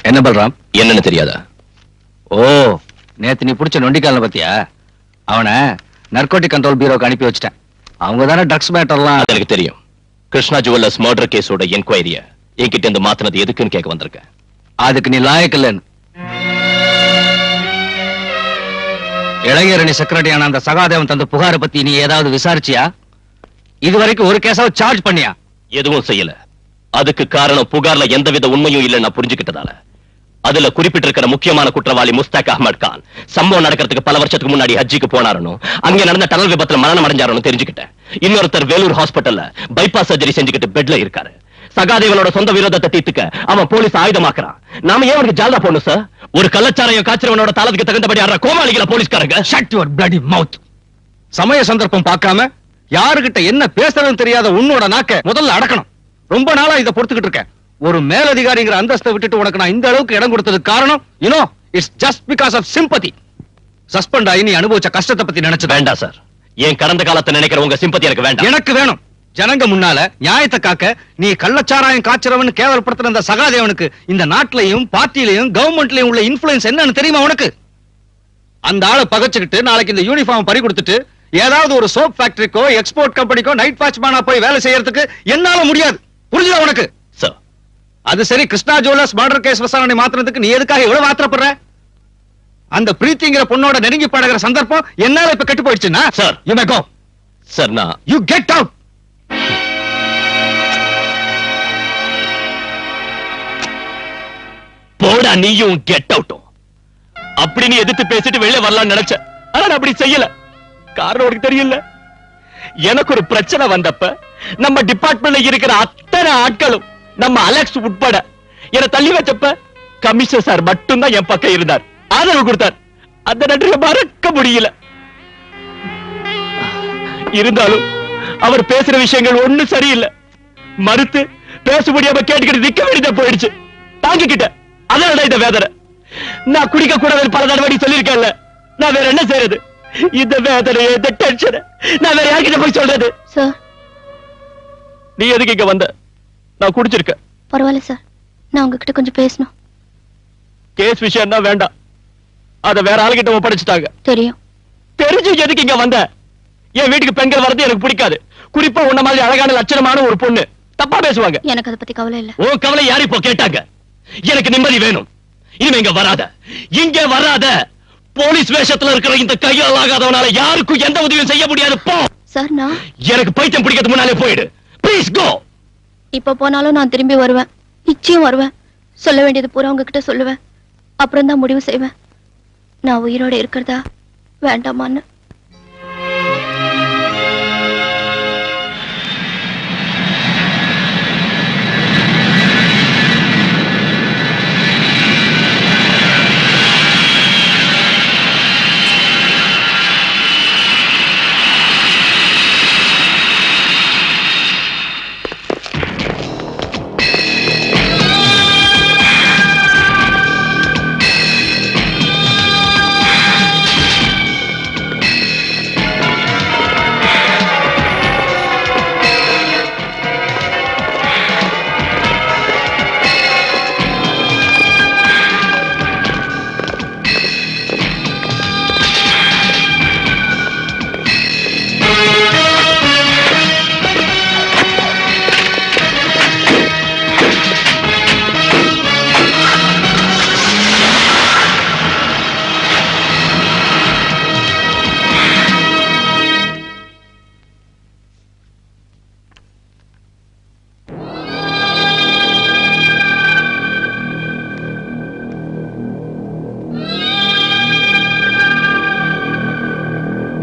என்ன பல்ராம்? என்னன்னு தெரியாதா? ஓ, நேத்து நீ புடிச்ச நொண்டிக்கால பத்தியா? அவனை நர்கோட்டிக் கண்ட்ரோல் பியூரோக்கு அனுப்பி வச்சிட்டேன். அவங்க தானே ட்ரக்ஸ் மேட்டர்லாம். அது எனக்கு தெரியும். கிருஷ்ணா ஜுவல்லர்ஸ் மர்டர் கேஸோட என்கொயரிய என்கிட்ட இருந்து மாத்தினது எதுக்குன்னு கேட்க வந்திருக்கேன். அதுக்கு நீ லாயக்கு இல்லன்னு. இளைஞரணி செக்ரட்டரியான அந்த சகாதேவன் தந்த புகாரை பத்தி நீ ஏதாவது விசாரிச்சியா? இதுவரைக்கும் ஒரு கேஸாவது சார்ஜ் பண்ணியா? எதுவும் செய்யல. அதுக்கு காரணம் புகார்ல எந்தவித உண்மையும் இல்லைன்னு நான் புரிஞ்சுக்கிட்டதால. அதுல குறிப்பிட்டிருக்கிற முக்கியமான குற்றவாளி முஸ்தாக் அஹ்மத் கான் சம்பவம் நடக்கிறதுக்கு பல வருஷத்துக்கு முன்னாடி ஹஜ்ஜிக்கு போனாரனோ, அங்க நடந்த டனல் விபத்துல மரணம் அடைஞ்சாரனோ தெரிஞ்சுக்கிட்டேன். இன்னொருத்தர் வேலூர் ஹாஸ்பிட்டல்ல பைபாஸ் சர்ஜரி செஞ்சுக்கிட்டு பெட்ல இருக்காரு. சகாதேவனோட சொந்த விரோதத்தை தீர்த்துக்க அவன் போலீஸ் ஆயுதமாக்குறான். நாம ஏன் அவனுக்கு ஜால்தா போடணும் சார்? ஒரு கள்ளச்சாரையும் காய்ச்சறவனோட தாளத்துக்கு தகுந்தபடி ஆடுற கோமாளிகள போலீஸ்காரங்க. ஷட் யுவர் பிளடி மவுத். சமய சந்தர்ப்பம் பார்க்காம யாருகிட்ட என்ன பேசுறதுன்னு தெரியாத உன்னோட நாக்க முதல்ல அடக்கணும். ரொம்ப நாளா இதை பொறுத்துக்கிட்டு இருக்கேன். ஒரு மேலதிகாரிங்கிற அந்தஸ்தை விட்டுட்டு உனக்கு நான் இந்த அளவுக்கு இடம் கொடுத்ததுக்கு காரணம் it's just because of sympathy. Suspend ஆகி நீ அனுபவிச்ச கஷ்டத்தை பத்தி நினைச்சு வேண்டாம் சார். என் கடந்த காலத்தை நினைக்கிற உங்க சிம்பத்தி எனக்கு வேண்டாம். எனக்கு வேணும். ஜனங்க முன்னால நியாயத்தை காக்க நீ கள்ளச்சாராயம் காய்ச்சறவன் கேவலப்படுத்துற அந்த சகாதேவனுக்கு இந்த நாட்டிலையும் பார்ட்டிலையும் கவர்மெண்ட்லயும் உள்ள இன்ஃபுளுன்ஸ் என்னன்னு தெரியுமா உனக்கு? அந்த ஆளை பகச்சுக்கிட்டு நாளைக்கு இந்த யூனிஃபார்ம் பறி கொடுத்துட்டு ஏதாவது ஒரு சோப் ஃபேக்டரிக்கோ எக்ஸ்போர்ட் கம்பெனிக்கோ நைட் வாட்ச்மேனா போய் வேலை செய்யறதுக்கு என்னால முடியாது. புரிஞ்சுதா உனக்கு? சார், அது சரி. கிருஷ்ணா ஜுவல்லர்ஸ் மர்டர் கேஸ் விசாரணை மாத்திரத்துக்கு நீ எதுக்காக எவ்வளவு ஆத்திரப்படுற? அந்த பிரீத்திங்கிற பொண்ணோட நெருங்கி பழகிற சந்தர்ப்பம் என்னால இப்ப கெட்டு போயிடுச்சுன்னா sir, you may go. Sir, நான் யூ கெட் அவுட். போடா நீயும் கெட் அவுட்டும். அப்படி நீ எதிர்த்து பேசிட்டு வெளியே வரலாம்னு நினைச்ச. ஆனா நான் அப்படி செய்யல. காரணம் உனக்கு தெரியல. எனக்கு ஒரு பிரச்சனை வந்தப்ப நம்ம டிபார்ட்மெண்ட்ல இருக்கிற அத்தனை ஆட்களும் நம்ம அலெக்ஸ் உட்பட என்ன தள்ளி வச்சப்ப கமிஷனர் சார் மட்டும்தான் என் பக்கம் இருந்தார், ஆதரவு கொடுத்தார். அந்த நன்றியை மறக்க முடியல. இருந்தாலும் அவர் பேசுற விஷயங்கள் ஒண்ணும் சரியில்லை. மறுத்து பேச முடியாம கேட்டுக்கிட்டு நிக்க வேண்டியதா போயிடுச்சு. தாங்கிக்கிட்ட. அதனால இந்த வேதனை. நான் குடிக்க கூடாது பல தடவை சொல்லியிருக்கேன்ல. நான் வேற என்ன செய்யறது? இந்த வேதனை, இந்த டென்ஷன் நான் வேற யார்கிட்ட போய் சொல்றது? சார், நீ எதுக்கு இங்க வந்த? நான் குடிச்சிருக்கேன். பரவாயில்ல சார், நான் உங்ககிட்ட கொஞ்சம் பேசணும். கேஸ் விஷயம்னா வேண்டாம். அத வேற ஆளுகிட்ட ஒப்படைச்சிட்டாங்க. தெரியும். தெரிஞ்சு எதுக்கு இங்க வந்த? என் வீட்டுக்கு பெண்கள் வர்றது எனக்கு பிடிக்காது. குறிப்பா உன்ன மாதிரி அழகான லட்சணமான ஒரு பொண்ணு தப்பா பேசுவாங்க. எனக்கு அதை பத்தி கவலை இல்ல. உன் கவலை யாரு இப்போ கேட்டாங்க? எனக்கு நிம்மதி வேணும். இனிமே இங்க வராத, இங்க வராத. போலீஸ் வேஷத்துல இருக்கிற இந்த கையால் ஆகாதவனால யாருக்கும் எந்த உதவியும் செய்ய முடியாது. போ. சார், நான் எனக்கு பைத்தியம் பிடிக்கிறது முன்னாலே போயிடு. Please go. இப்ப போனாலும் நான் திரும்பி வருவேன். நிச்சயம் வருவேன். சொல்ல வேண்டியது பூரா உங்ககிட்ட சொல்லுவேன். அப்புறம் தான் முடிவு செய்வேன் நான் உயிரோட இருக்கிறதா வேண்டாமான்னு.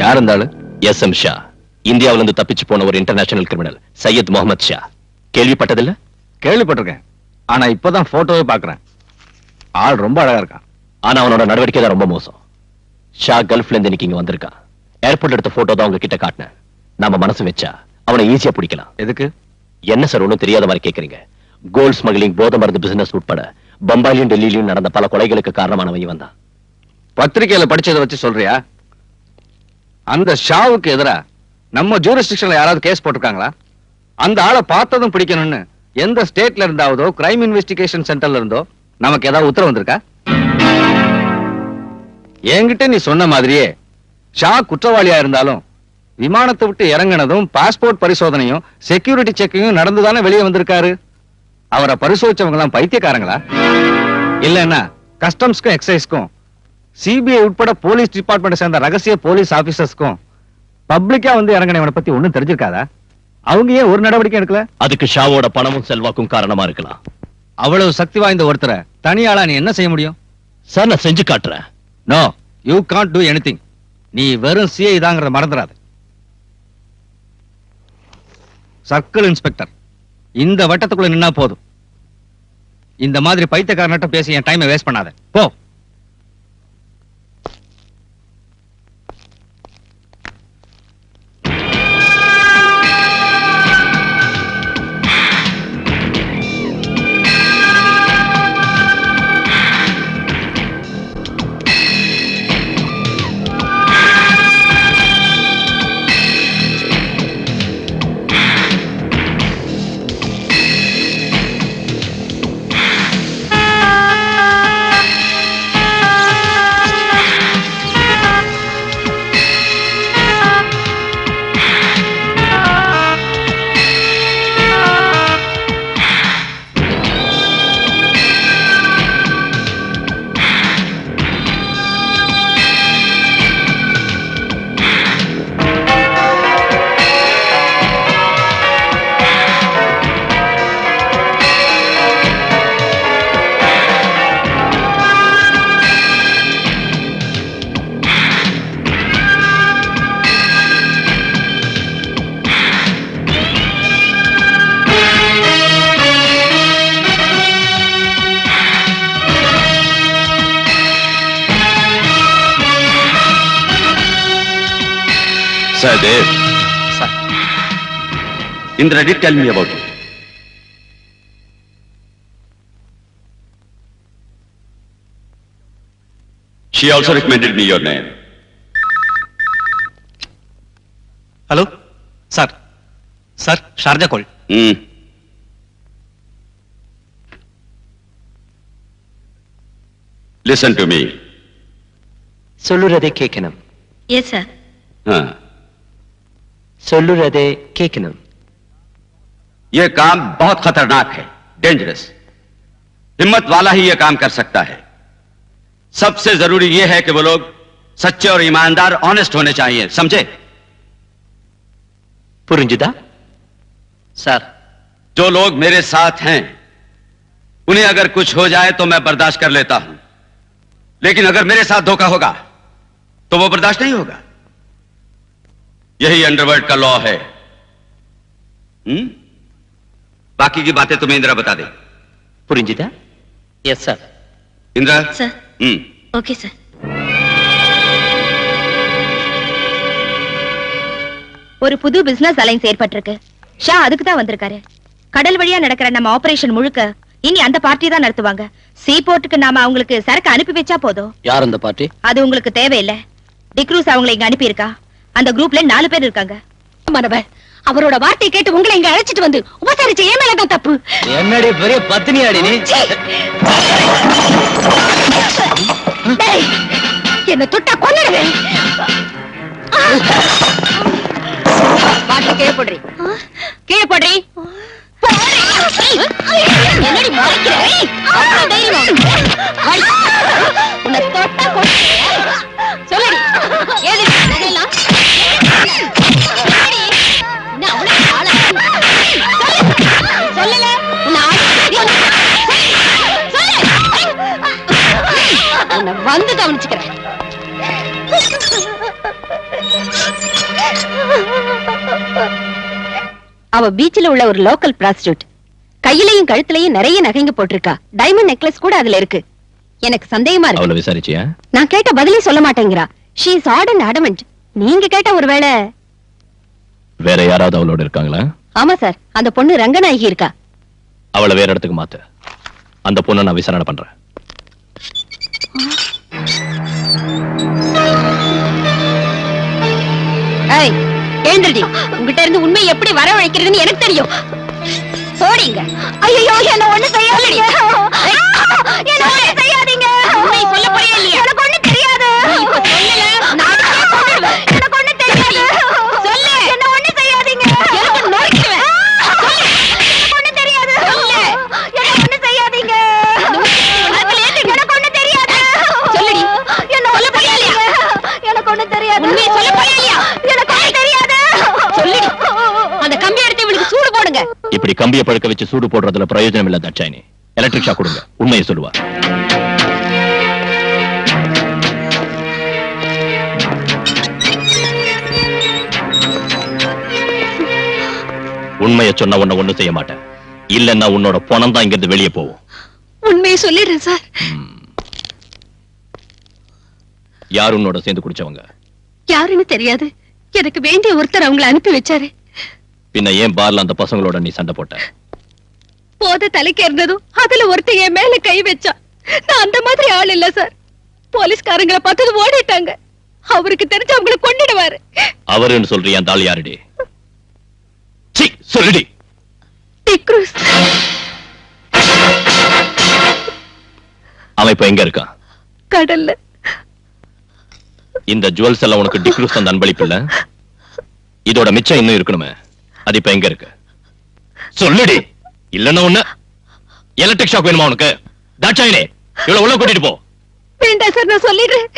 யார் இருந்தாலும்? எஸ்.எம். ஷா. இந்தியாவில இருந்து தப்பிச்சு போன ஒரு இன்டர்நேஷனல் கிரிமினல் சையத் முகமது ஷா. கேள்விப்பட்டதில்ல? கேள்விப்பட்டிருக்கேன், ஆனா இப்பதான் போட்டோவே பாக்குறேன். ஆள் ரொம்ப அழகா இருக்கான். ஆனா அவனோட நடவடிக்கை தான் ரொம்ப மோசம். ஷா கல்ஃப்ல இருந்து இன்னைக்கு இங்க வந்திருக்கான். ஏர்போர்ட்ல எடுத்த போட்டோ தான் உங்ககிட்ட காட்டினேன். நாம மனசு வச்சா அவனை ஈஸியா பிடிக்கலாம். எதுக்கு? என்ன சார் ஒண்ணும் தெரியாத மாதிரி கேக்குறீங்க? கோல்ட் ஸ்மக்லிங், போதை மருந்து பிசினஸ் உட்பட பம்பாயிலும் டெல்லியிலும் நடந்த பல கொலைகளுக்கு காரணமானவன் இவன் தான். பத்திரிகையில படிச்சதை வச்சு சொல்றியா? அந்த ஷாவுக்கு எதிரா நம்ம ஜூரிஸ்டிக்ஷன்ல யாராவது கேஸ் போட்டிருக்காங்களா? அந்த ஆளை பார்த்ததும் பிடிக்கணும்னு எந்த ஸ்டேட்ல இருந்தாவதோ கிரைம் இன்வெஸ்டிகேஷன் சென்டர்ல இருந்தோ நமக்கு ஏதாவது உத்தரவு வந்திருக்கா? என்கிட்ட நீ சொன்ன மாதிரியே ஷா குற்றவாளியா இருந்தாலும் விமானத்தை விட்டு இறங்கினதும் பாஸ்போர்ட் பரிசோதனையும் செக்யூரிட்டி செக்கிங்கும் நடந்துதானே வெளியே வந்திருக்காரு. அவரை பரிசோதிச்சவங்க எல்லாம் பைத்தியக்காரங்களா? இல்லன்னா கஸ்டம்ஸ்க்கும் எக்ஸைஸ்க்கும் சிபிஐ உட்பட போலீஸ் டிபார்ட்மெண்ட் சேர்ந்த ரகசிய போலீஸ் ஆபீசர்ஸ்க்கும் பப்ளிக்கா வந்து இறங்கினவனை பத்தி ஒண்ணும் தெரிஞ்சிருக்காதா? அவங்க ஏன் ஒரு நடவடிக்கை எடுக்கல? அதுக்கு ஷாவோட பணமும் செல்வாக்கும் காரணமா இருக்கலாம். அவ்வளவு சக்தி வாய்ந்த ஒருத்தரை தனியாளா நீ என்ன செய்ய முடியும்? சார் நான் செஞ்சு காட்டுறேன். No, you can't do anything. நீ வெறும் சிஐ தாங்கிறத மறந்துடாது. சர்க்கிள் இன்ஸ்பெக்டர் இந்த வட்டத்துக்குள்ள நின்னா போதும். இந்த மாதிரி பைத்தியக்காரன்ட்ட பேசி என் டைமை வேஸ்ட் பண்ணாத. போ. Sahdev. Sir. Indra did tell me about you. She also recommended me your name. Hello sir. Sir Sharjah call. Listen to me. சொல்லுறதை கேட்கணும். Yes sir. हाँ. சொல்லுறதை கேட்கணும். ये काम बहुत खतरनाक है, डेंजरस. हिम्मत वाला ही ये काम कर सकता है. सबसे जरूरी ये है कि वो लोग सच्चे और ईमानदार, ऑनेस्ट होने चाहिए, समझे? புரிஞ்சுதா? सर, जो लोग मेरे साथ हैं उन्हें अगर कुछ हो जाए तो मैं बर्दाश्त कर लेता हूं, लेकिन अगर मेरे साथ धोखा होगा तो वो बर्दाश्त नहीं होगा. यही अंडरवर्ल्ड का लॉ है. बाकी की बातें तुम्हें इंदिरा बता दे. புரிஞ்சுதா? Yes sir. Indira. Sir. Okay sir. ஒரு புது பிசினஸ் அலைன்ஸ் ஏற்பட்டிருக்கு. ஷா அதுக்கு தான் வந்திருக்காரு. கடல் வழியா நடக்கிற நம்ம ஆபரேஷன் முழுக்க இனி அந்த பார்ட்டி தான் நடத்துவாங்க. சீபோர்ட்டுக்கு நாம அவங்களுக்கு சரக்கு அனுப்பி வச்சா போதும். யார் அந்த பார்ட்டி? அது உங்களுக்கு தேவையில்லை. டிக்ரூஸ் அவங்களை இங்க அனுப்பி இருக்கா. அந்த குரூப்ல 4 பேர் இருக்காங்க. மனவர் அவரோட வார்த்தை கேட்டு உங்களை இங்க அழைச்சிட்டு வந்து உபசரிச்ச ஏன் மேலதான் தப்பு. என்னடி பெரிய பத்தினியாடி நீ? என்ன தொட்டா கொன்னுடுவேன். வாட்டை கீழே போடுறி. கீழே போடுறி. என்னடி மறைக்கிற? அவ்வளவு தைரியம் உன்னை தொட்டா கொன்னுடுவேன். சொல்லடி ஏது இதெல்லாம்? சொல்லல உன்னை வந்து கவனிச்சுக்கிறேன். அவ பீச்ல உள்ள ஒரு லோக்கல் பிராஸ்டியூட். கையிலையும் கழுத்துலயும் நிறைய நகைங்க போட்டிருக்கா. டைமண்ட் நெக்லஸ் கூட அதுல இருக்கு. எனக்கு சந்தேகமா இருக்கு. அவளை விசாரிச்சியா? நான் கேட்ட பதிலே சொல்ல மாட்டேங்கிறா. She is odd and adamant. நீங்க கேட்ட ஒருவேளை. வேற யாராவது அவளோட இருக்காங்களா? ஆமா சார், அந்த பொண்ணு ரங்கநாயகி இருக்கா. அவளை வேற இடத்துக்கு மாத்து. அந்த பொண்ணை நான் விசாரணை பண்றேன். ஏய், எழுந்திருடி. உங்ககிட்ட இருந்து உண்மை எப்படி வரவழைக்கிறதுன்னு எனக்கு தெரியும். போடிங்க. ஐயோ, என்ன ஒண்ணு செய்யாதீங்க. என்ன ஒண்ணு செய்யாதீங்க. உண்மை சொல்ல போறியா இல்லையா? எனக்கு ஒண்ணு தெரியாது. இப்ப சொல்லல, நானே கொன்னுடுவேன். எனக்கு ஒண்ணு தெரியாது. சொல்லு. என்ன ஒண்ணு செய்யாதீங்க. எனக்கு நொறுக்குவேன். சொல்லு. எனக்கு ஒண்ணு தெரியாது. சொல்லு. என்ன ஒண்ணு செய்யாதீங்க. எனக்கு ஒண்ணு தெரியாது. சொல்லுடி. என்ன சொல்ல போறியா இல்லையா? எனக்கு ஒண்ணு தெரியாது. உண்மை சொல்ல போறியா இல்லையா? எனக்கு ஒண்ணு தெரியாது. சொல்லுடி. அந்த கம்பி எடுத்து இவளுக்கு சூடு போடுங்க. இப்படி கம்பியை பழுக்க வச்சு சூடு போடுறதுல பிரயோஜனம் இல்ல தாட்சாயினி. எலக்ட்ரிக் ஷாக் கொடுங்க. உண்மையை சொல்லுவா. உண்மையை சொன்ன உன்னை ஒண்ணு செய்ய மாட்டேன். இல்லன்னா உன்னோட பணம் தான் இங்கிருந்து வெளியே போகும். உண்மையை சொல்லிடுறேன் சார். யார் உன்னோட சேர்ந்து குடிச்சவங்க? யாருன்னு தெரியாது. எனக்கு வேண்டிய ஒருத்தர் அவங்களை அனுப்பி வச்சாரு. பின்ன ஏன் பார்ல அந்த பசங்களோட நீ சண்டை போட்ட? போத தலைக்கு இருந்ததும் அதுல ஒருத்தர் என் மேல கை வச்சா. நான் அந்த மாதிரி ஆள் இல்ல சார். போலீஸ்காரங்களை பார்த்தது ஓடிட்டாங்க. அவருக்கு தெரிஞ்சு அவங்களை கொன்னுடுவாரு. அவருன்னு சொல்றியா? அந்த ஆள் யாருடி? சீ, சொல்லுடி. டிக்ரூஸ். அவன் இப்ப எங்க இருக்கான்? கடல்ல. இந்த ஜுவல்ஸ் எல்லாம் உனக்கு டிக்ரூஸ் அந்த அன்பளிப்பு இல்ல? இதோட மிச்சம் இன்னும் இருக்கணுமே, அது இப்ப எங்க இருக்கு? சொல்லுடி. இல்லன்னா ஒண்ணு எலக்ட்ரிக் ஷாக் வேணுமா உனக்கு? தாட்சாயினே, இவ்வளவு உள்ள கூட்டிட்டு போ. வேண்டாம் சார், நான் சொல்லிடுறேன்.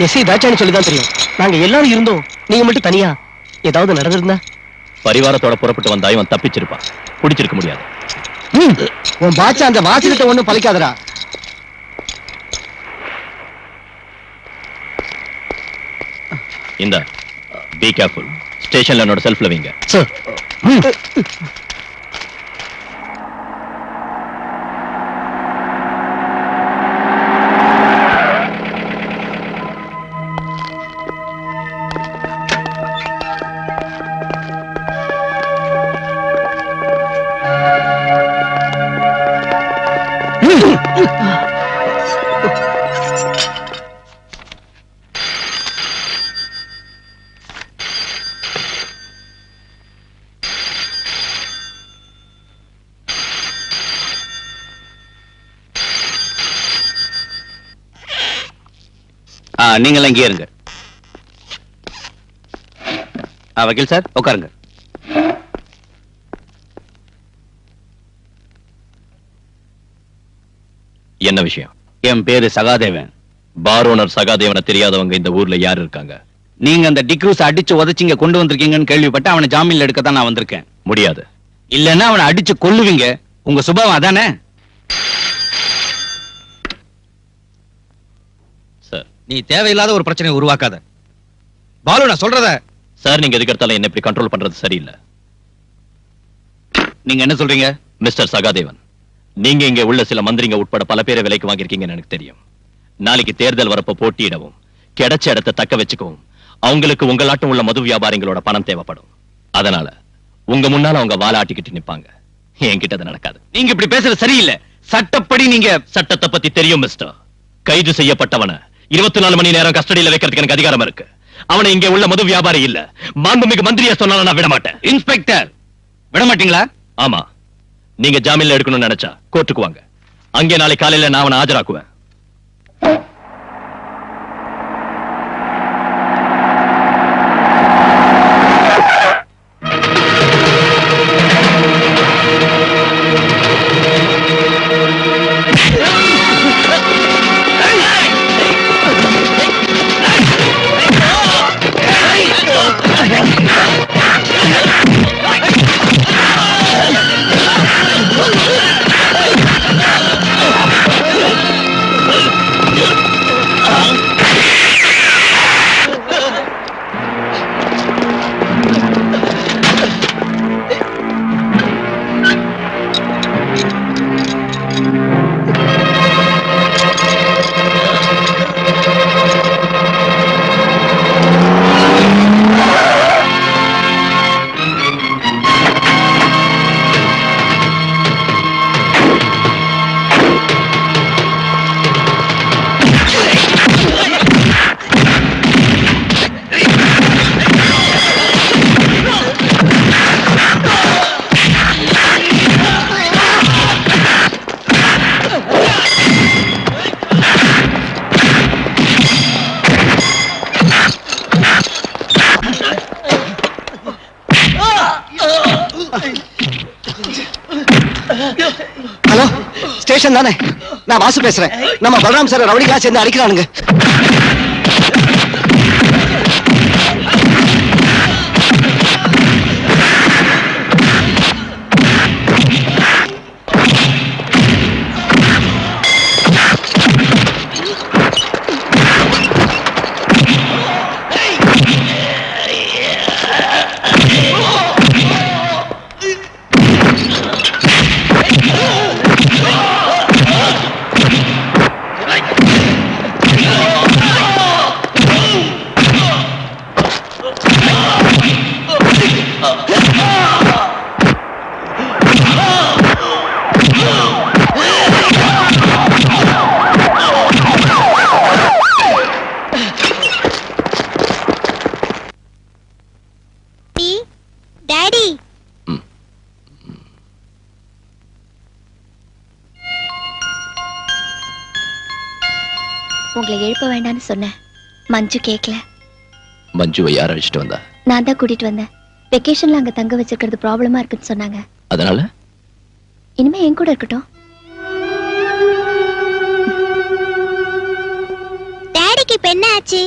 எஸ்ஐ தாச்சான்னு சொல்லிதான் தெரியும். நாங்க எல்லாரும் இருந்தோம், நீங்க மட்டும் தனியா. ஏதாவது நடந்திருந்தா? பரிவாரத்தோட புறப்பட்டு வந்தா இவன் தப்பிச்சிருப்பான், பிடிச்சிருக்க முடியாது. உன் பாச்சா அந்த வாசகத்தை ஒண்ணும் பலிக்காதடா. இந்த பி கேர்ஃபுல். ஸ்டேஷன்ல என்னோட செல்ஃப்ல வைங்க. சார். நீங்க இங்கே இருங்க. வக்கீல் சார் உட்காருங்க. என்ன விஷயம்? என் பேரு சகாதேவன். பார் ஓனர் சகாதேவனை தெரியாதவங்க இந்த ஊர்ல யார் இருக்காங்க? நீங்க அந்த டிக்ரூஸ் அடிச்சு உதச்சிங்க கொண்டு வந்திருக்கீங்கன்னு கேள்விப்பட்டு அவனை ஜாமீன்ல எடுக்க தான் நான் வந்திருக்கேன். முடியாது. இல்லன்னா அவனை அடிச்சு கொல்லுவீங்க. உங்க சுபாவம் அதானே? சார், நீ தேவையில்லாத ஒரு பிரச்சனையை உருவாக்காத. பாலு, நான் சொல்றத. சார், நீங்க எதுக்கு எடுத்தாலும் என்ன இப்படி கண்ட்ரோல் பண்றது சரியில்லை. நீங்க என்ன சொல்றீங்க? மிஸ்டர் சகாதேவன், நீங்க இங்க உள்ள சில மந்திரிங்க உட்பட பல பேரை விலைக்கு வாங்கியிருக்கீங்கன்னு எனக்கு தெரியும். நாளைக்கு தேர்தல் வரப்ப போட்டியிடவும் கிடைச்ச இடத்தை தக்க வச்சுக்கவும் அவங்களுக்கு உங்களாட்டம் உள்ள மது வியாபாரிகளோட பணம் தேவைப்படும். அதனால உங்க முன்னால அவங்க வாலாட்டிக்கிட்டு நிப்பாங்க. என்கிட்ட அது நடக்காது. நீங்க இப்படி பேசுறது சரியில்லை. சட்டப்படி நீங்க சட்டத்தை பத்தி தெரியும் மிஸ்டர். கைது செய்யப்பட்டவன 24 மணி நேரம் கஸ்டடியில வைக்கிறதுக்கு எனக்கு அதிகாரம் இருக்கு. அவனை இங்க உள்ள மது வியாபாரி இல்ல, மாண்புமிகு மந்திரியா சொன்னாலும் நான் விட மாட்டேன். இன்ஸ்பெக்டர், விட மாட்டீங்களா? ஆமா, நீங்க ஜாமீன்ல எடுக்கணும்னு நினைச்சா கோர்ட்டுக்கு வாங்க. அங்கே நாளை காலையில நான் அவனை ஆஜராக்குவேன். ஹலோ, ஸ்டேஷன் தானே? நான் வாசு பேசுறேன். நம்ம பலராம் சார் ரவுடிகளா சேர்ந்து அடிக்கிறானுங்க. உங்களை எழுப்ப வேண்டாம்னு சொன்னேன். மஞ்சு கேட்கல. மஞ்சுவை யார் அழைச்சிட்டு வந்தா? நான் தான் கூட்டிட்டு வந்தேன். வெக்கேஷன்ல அங்க தங்க வச்சிருக்கிறது ப்ராப்ளமா இருக்குன்னு சொன்னாங்க. அதனால இனிமே என் கூட இருக்கட்டும். டாடிக்கு இப்ப என்ன ஆச்சு?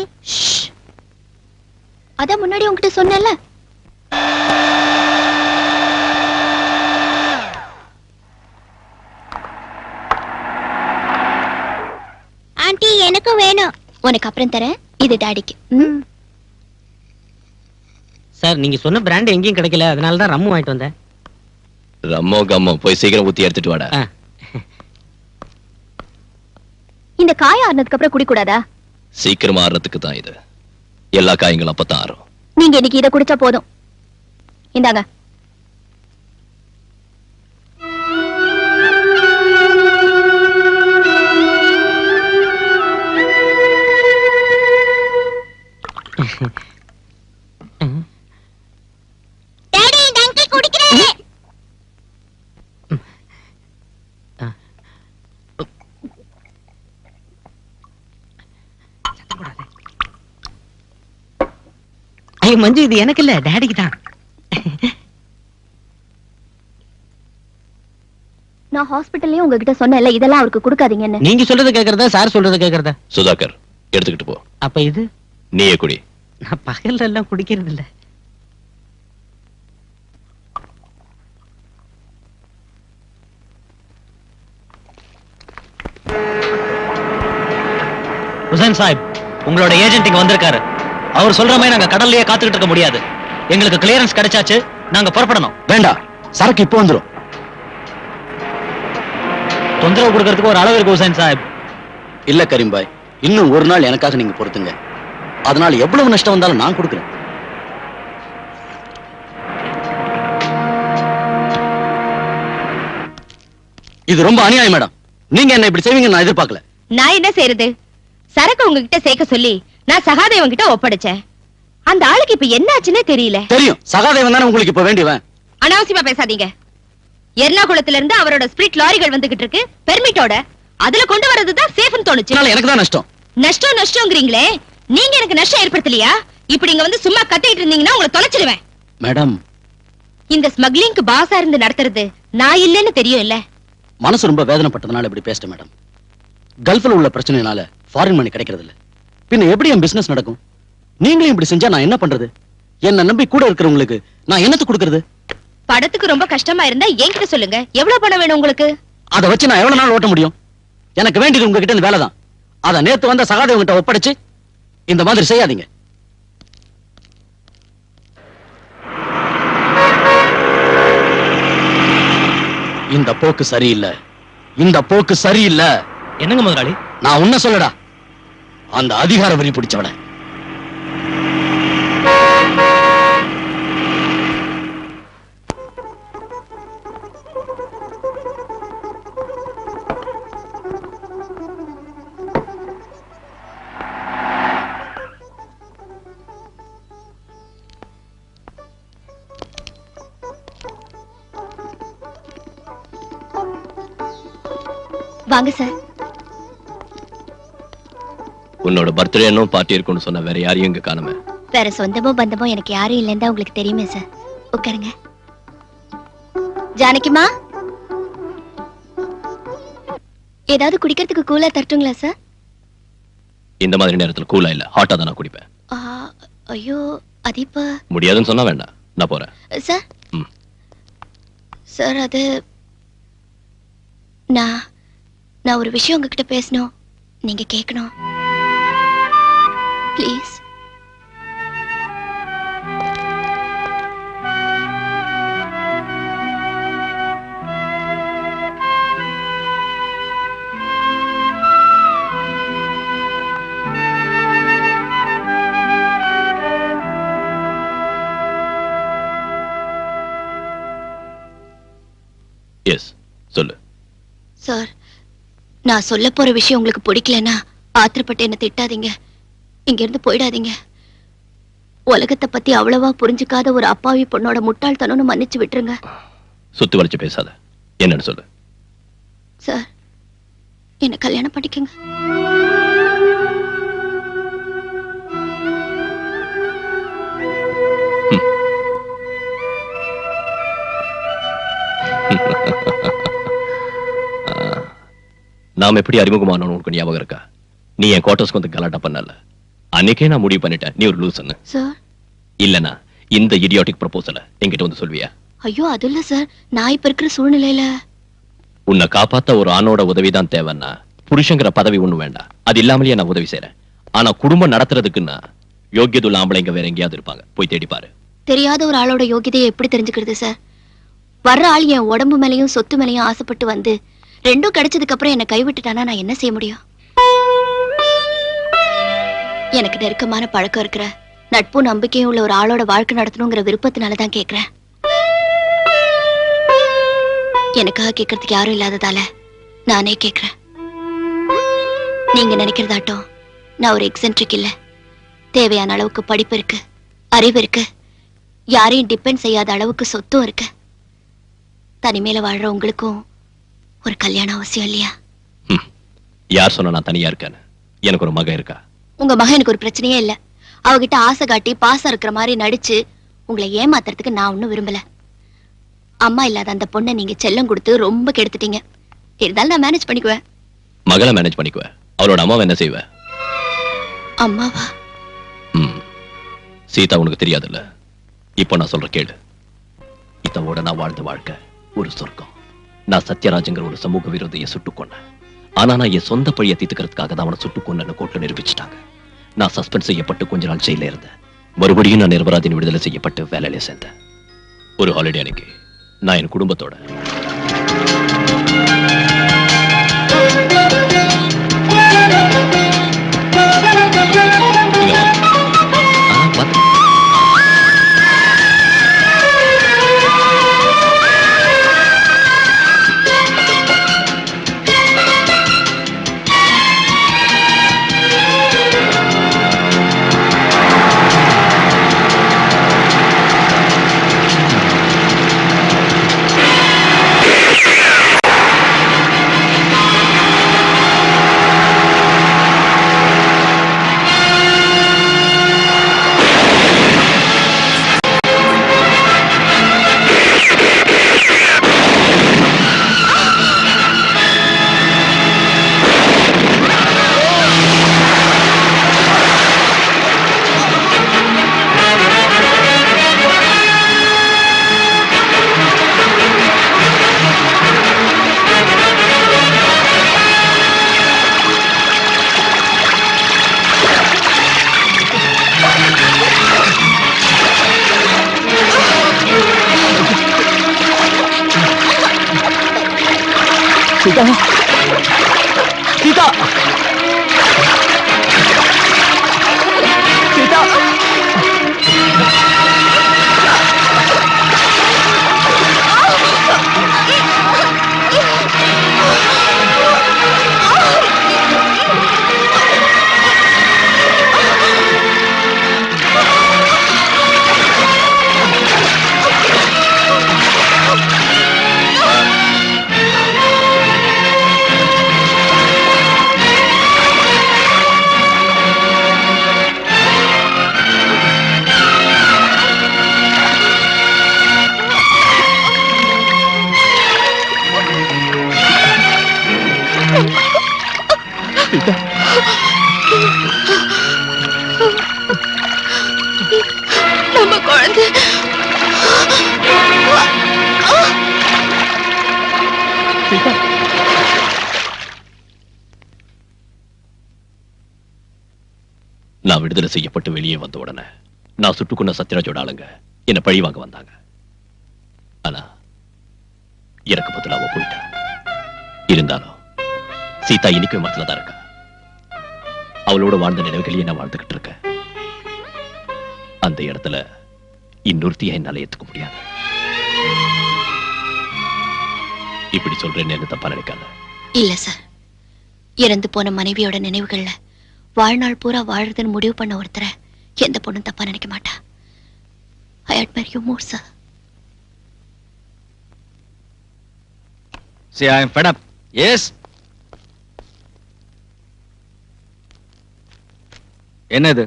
அதான் முன்னாடி உன்கிட்ட சொன்னேன்ல. ஆண்டி எனக்கு வேணும். உனக்கு அப்புறம் தரேன். இது டாடிக்கு. சார் நீங்க சொன்ன பிராண்ட் எங்கேயும் கிடைக்கல, அதனால தான் ரம்மு வாங்கிட்டு வந்தேன். ரம்மோ கம்மோ போய் சீக்கிரம் ஊத்தி எடுத்துட்டு வாடா. இந்த காய ஆறுனதுக்கு அப்புறம் குடிக்கூடாதா? சீக்கிரமா ஆறதுக்கு தான் இது. எல்லா காயங்களும் அப்பதான் ஆறும். நீங்க இன்னைக்கு இதை குடிச்சா போதும். இந்தாங்க. டாடி டங்கி குடிக்கிறேன். ஐயோ மஞ்சு, இது எனக்கு இல்ல, டாடிக்கு தான். நான் ஹாஸ்பிடல்லயே உங்ககிட்ட சொன்னேன்ல, இதெல்லாம் அவருக்கு கொடுக்காதீங்கன்னு. நீங்க சொல்றது கேக்குறதா சார் சொல்றது கேக்குறதா? சுதாகர் எடுத்துக்கிட்டு போ. அப்ப இது நீயே குடி. நான் பகல்ல எல்லாம் குடிக்கிறது இல்ல. ஹுசைன் சாஹிப், உங்களோட ஏஜென்ட் இங்க வந்திருக்காரு. அவர் சொல்ற மாதிரி நாங்க கடல்லயே காத்துக்கிட்டு இருக்க முடியாது. எங்களுக்கு கிளியரன்ஸ் கிடைச்சாச்சு, நாங்க புறப்படணும். வேண்டாம், சரக்கு இப்போ வந்துரும். தொந்தரவு கொடுக்கறதுக்கு ஒரு அளவு இருக்கு ஹுசைன் சாஹிப். இல்ல கரீம்பாய், இன்னும் ஒரு நாள் எனக்காக நீங்க பொறுத்துங்க. அதனால எவ்வளவு நஷ்டம் வந்தாலும் நான் கொடுக்குறேன். இது ரொம்ப அநியாயம் மேடம். நீங்க என்ன இப்படி செய்வீங்க நான் எதிர்பார்க்கல. நான் என்ன செய்யறது? சரக்கு உங்ககிட்ட சேர்க்க சொல்லி நான் சகாதேவன் கிட்ட ஒப்படைச்சேன். அந்த ஆளுக்கு இப்ப என்ன ஆச்சுன்னே தெரியல. தெரியும், சகாதேவன் தானே உங்களுக்கு இப்ப வேண்டியவன். அனாவசியமா பேசாதீங்க. எர்ணாகுளத்துல இருந்து அவரோட ஸ்பிரிட் லாரிகள் வந்துகிட்டு இருக்கு பெர்மிட்டோட. அதுல கொண்டு வரதுதான் சேஃப்னு தோணுச்சு. எனக்கு தான் நஷ்டம். நஷ்டம்ங்கறீங்களே, நீங்க எனக்கு நஷ்டம் ஏற்படுத்தலையா? இப்படி இங்க வந்து சும்மா கத்திட்டு இருந்தீங்கன்னா உங்களை தொலைச்சிடுவேன். மேடம், இந்த ஸ்மக்லிங்க்கு பாஸா இருந்து நடத்துறது நான் இல்லன்னு தெரியும் இல்ல. மனசு ரொம்ப வேதனைப்பட்டதுனால இப்படி பேசிட்டேன் மேடம். கல்ஃப்ல உள்ள பிரச்சனைனால ஃபாரின் மணி கிடைக்கிறது இல்ல. பின்ன எப்படி என் பிசினஸ் நடக்கும்? நீங்களும் இப்படி செஞ்சா நான் என்ன பண்றது? என்ன நம்பி கூட இருக்கிறவங்களுக்கு நான் என்னத்து கொடுக்கறது? படத்துக்கு ரொம்ப கஷ்டமா இருந்தா என்கிட்ட சொல்லுங்க. எவ்வளவு பணம் வேணும் உங்களுக்கு? அதை வச்சு நான் எவ்வளவு நாள் ஓட்ட முடியும்? எனக்கு வேண்டியது உங்ககிட்ட இந்த வேலை தான். அதை நேத்து வந்த சகாதேவன் கிட்ட ஒப்படைச்சு இந்த மாதிரி செய்யாதீங்க. இந்த போக்கு சரியில்லை. இந்த போக்கு சரியில்லை. என்னங்க முதலாளி? நான் உன்ன சொல்லடா, அந்த அதிகார வரி பிடிச்சவன. வாங்க சார். உன்னோட பர்த்டே இன்னும் பார்ட்டி இருக்குன்னு சொன்ன வேற யாரையும் இங்க காணுமே. வேற சொந்தமோ பந்தமோ எனக்கு யாரும் இல்லைன்னு உங்களுக்கு தெரியுமே சார். உட்காருங்க. ஜானகிமா, ஏதாவது குடிக்கிறதுக்கு கூலா தரட்டுங்களா சார்? இந்த மாதிரி நேரத்துல கூலா இல்ல, ஹாட்டா தான் நான் குடிப்பேன். ஐயோ, அது இப்ப முடியாதுன்னு சொன்னா வேண்டாம், நான் போறேன். சார். சார், அது நான் ஒரு விஷயம் உங்ககிட்ட பேசணும். நீங்க கேட்கணும் ப்ளீஸ். எஸ், சொல்லு. சார், நான் சொல்ல போற விஷயம் உங்களுக்கு பிடிக்கலன்னா ஆத்திரப்பட்டு என்ன திட்டாதீங்க. இங்க இருந்து போயிடாதீங்க. உலகத்தை பத்தி அவ்வளவா புரிஞ்சுக்காத ஒரு அப்பாவி பொண்ணோட முட்டாள்தனம்னு மன்னிச்சு விட்டுருங்க. சுத்தி வளைச்சு பேசாத, என்னன்னு சொல்லு. சார், என்ன கல்யாணம் பண்ணிக்கங்க. நாம் எப்படி அறிமுகமானோம் உனக்கு ஞாபகம் இருக்கா? நீ என் குவார்டர்ஸ்க்கு வந்து கலாட்டா பண்ணல. அன்னைக்கே நான் முடிவு பண்ணிட்டேன் நீ ஒரு லூசுன்னு. சார் இல்லனா இந்த இடியாட்டிக் ப்ரொபோசலை என்கிட்ட வந்து சொல்வியா? ஐயோ அது இல்ல சார், நான் இப்ப இருக்கிற சூழ்நிலையில உன்னை காப்பாத்த ஒரு ஆணோட உதவிதான் தேவைன்னா புருஷங்கிற பதவி ஒண்ணு வேண்டாம். அது இல்லாமலேயே நான் உதவி செய்யறேன். ஆனா குடும்பம் நடத்துறதுக்குன்னா யோகியதுள்ள ஆம்பளைங்க வேற எங்கேயாவது இருப்பாங்க, போய் தேடி பாரு. தெரியாத ஒரு ஆளோட யோகிதையை எப்படி தெரிஞ்சுக்கிறது சார்? வர்ற ஆள் என் உடம்பு மேலையும் சொத்து மேலையும் ஆசைப்பட்டு வந்து ரெண்டும் கிடைச்சதுக்கு அப்புறம் என்ன கைவிட்டுட்டானா நான் என்ன செய்ய முடியும்? எனக்கு நெருக்கமான பழக்கம் இருக்கிற நட்பு நம்பிக்கையும் உள்ள ஒரு ஆளோட வாழ்க்கை நடத்தணுங்கிற விருப்பத்தினாலதான் கேக்குறேன். எனக்காக கேட்கறதுக்கு யாரும் இல்லாததால நானே கேக்குறேன். நீங்க நினைக்கிறதாட்டம் நான் ஒரு எக்ஸென்ட்ரிக் இல்ல. தேவையான அளவுக்கு படிப்பு இருக்கு, அறிவு இருக்கு, யாரையும் டிபெண்ட் செய்யாத அளவுக்கு சொத்தும் இருக்கு. தனிமையில வாழ்ற உங்களுக்கும் ஒரு கல்யாணம் அவசியம் இல்லையா? யார் சொன்னா நான் தனியா இருக்கேன்னு? எனக்கு ஒரு மகன் இருக்கா. உங்க மகன் எனக்கு ஒரு பிரச்சனையே இல்ல. அவகிட்ட ஆசை காட்டி பாசம் இருக்கிற மாதிரி நடிச்சு உங்களை ஏமாத்துறதுக்கு நான் ஒண்ணும் விரும்பல. அம்மா இல்லாத அந்த பொண்ணை நீங்க செல்லம் கொடுத்து ரொம்ப கெடுத்துட்டீங்க. இருந்தாலும் நான் மேனேஜ் பண்ணிக்குவேன். மகளை மேனேஜ் பண்ணிக்குவேன். அவளோட அம்மாவை என்ன செய்வ? அம்மாவா? சீதா உனக்கு தெரியாதுல்ல. இப்போ நான் சொல்ற கேளு. இதோட நான் வாழ்ந்த வாழ்க்கை ஒரு சொர்க்கம். நான் சத்யராஜங்கிற ஒரு சமூக விரோதியை சுட்டுக் கொன்னேன். ஆனா நான் என் சொந்த பழியை தீர்த்துக்கிறதுக்காக தான் அவனை சுட்டுக் கொன்னு கோர்ட்ல நிரூபிச்சுட்டாங்க. நான் சஸ்பெண்ட் செய்யப்பட்டு கொஞ்ச நாள் ஜெயில இருந்தேன். மறுபடியும் நான் நிரபராதின் விடுதலை செய்யப்பட்டு வேலையில சேர்ந்தேன். ஒரு ஹாலிடே அன்னைக்கு நான் என் குடும்பத்தோட சீதா, சீதா, சீதா. நம்ம குழந்தை நான் விடுதலை செய்யப்பட்டு வெளியே வந்த உடனே நான் சுட்டுக்கொண்ட சத்யராஜோட ஆளுங்க என்ன பழி வாங்க வந்தாங்க. ஆனா எனக்கு பதிலா அவ போயிட்டா. இருந்தாலும் சீதா இன்னைக்கு மனசுல தான் இருக்கா. அவளோட வாழ்ந்த நினைவுகளையே நான் வாழ்ந்துகிட்டு இருக்கேன். அந்த இடத்துல இன்னொருத்திய என்னால ஏத்துக்க முடியாது. இப்படி சொல்றேன்னு என்ன தப்பா நினைக்காத. இல்ல சார், இறந்து போன மனைவியோட நினைவுகள்ல வாழ்நாள் பூரா வாழறதுன்னு முடிவு பண்ண ஒருத்தரை எந்த பொண்ணும் தப்பா நினைக்க மாட்டா. I admire you more, sir. See, I am fed up. Yes. என்ன இது?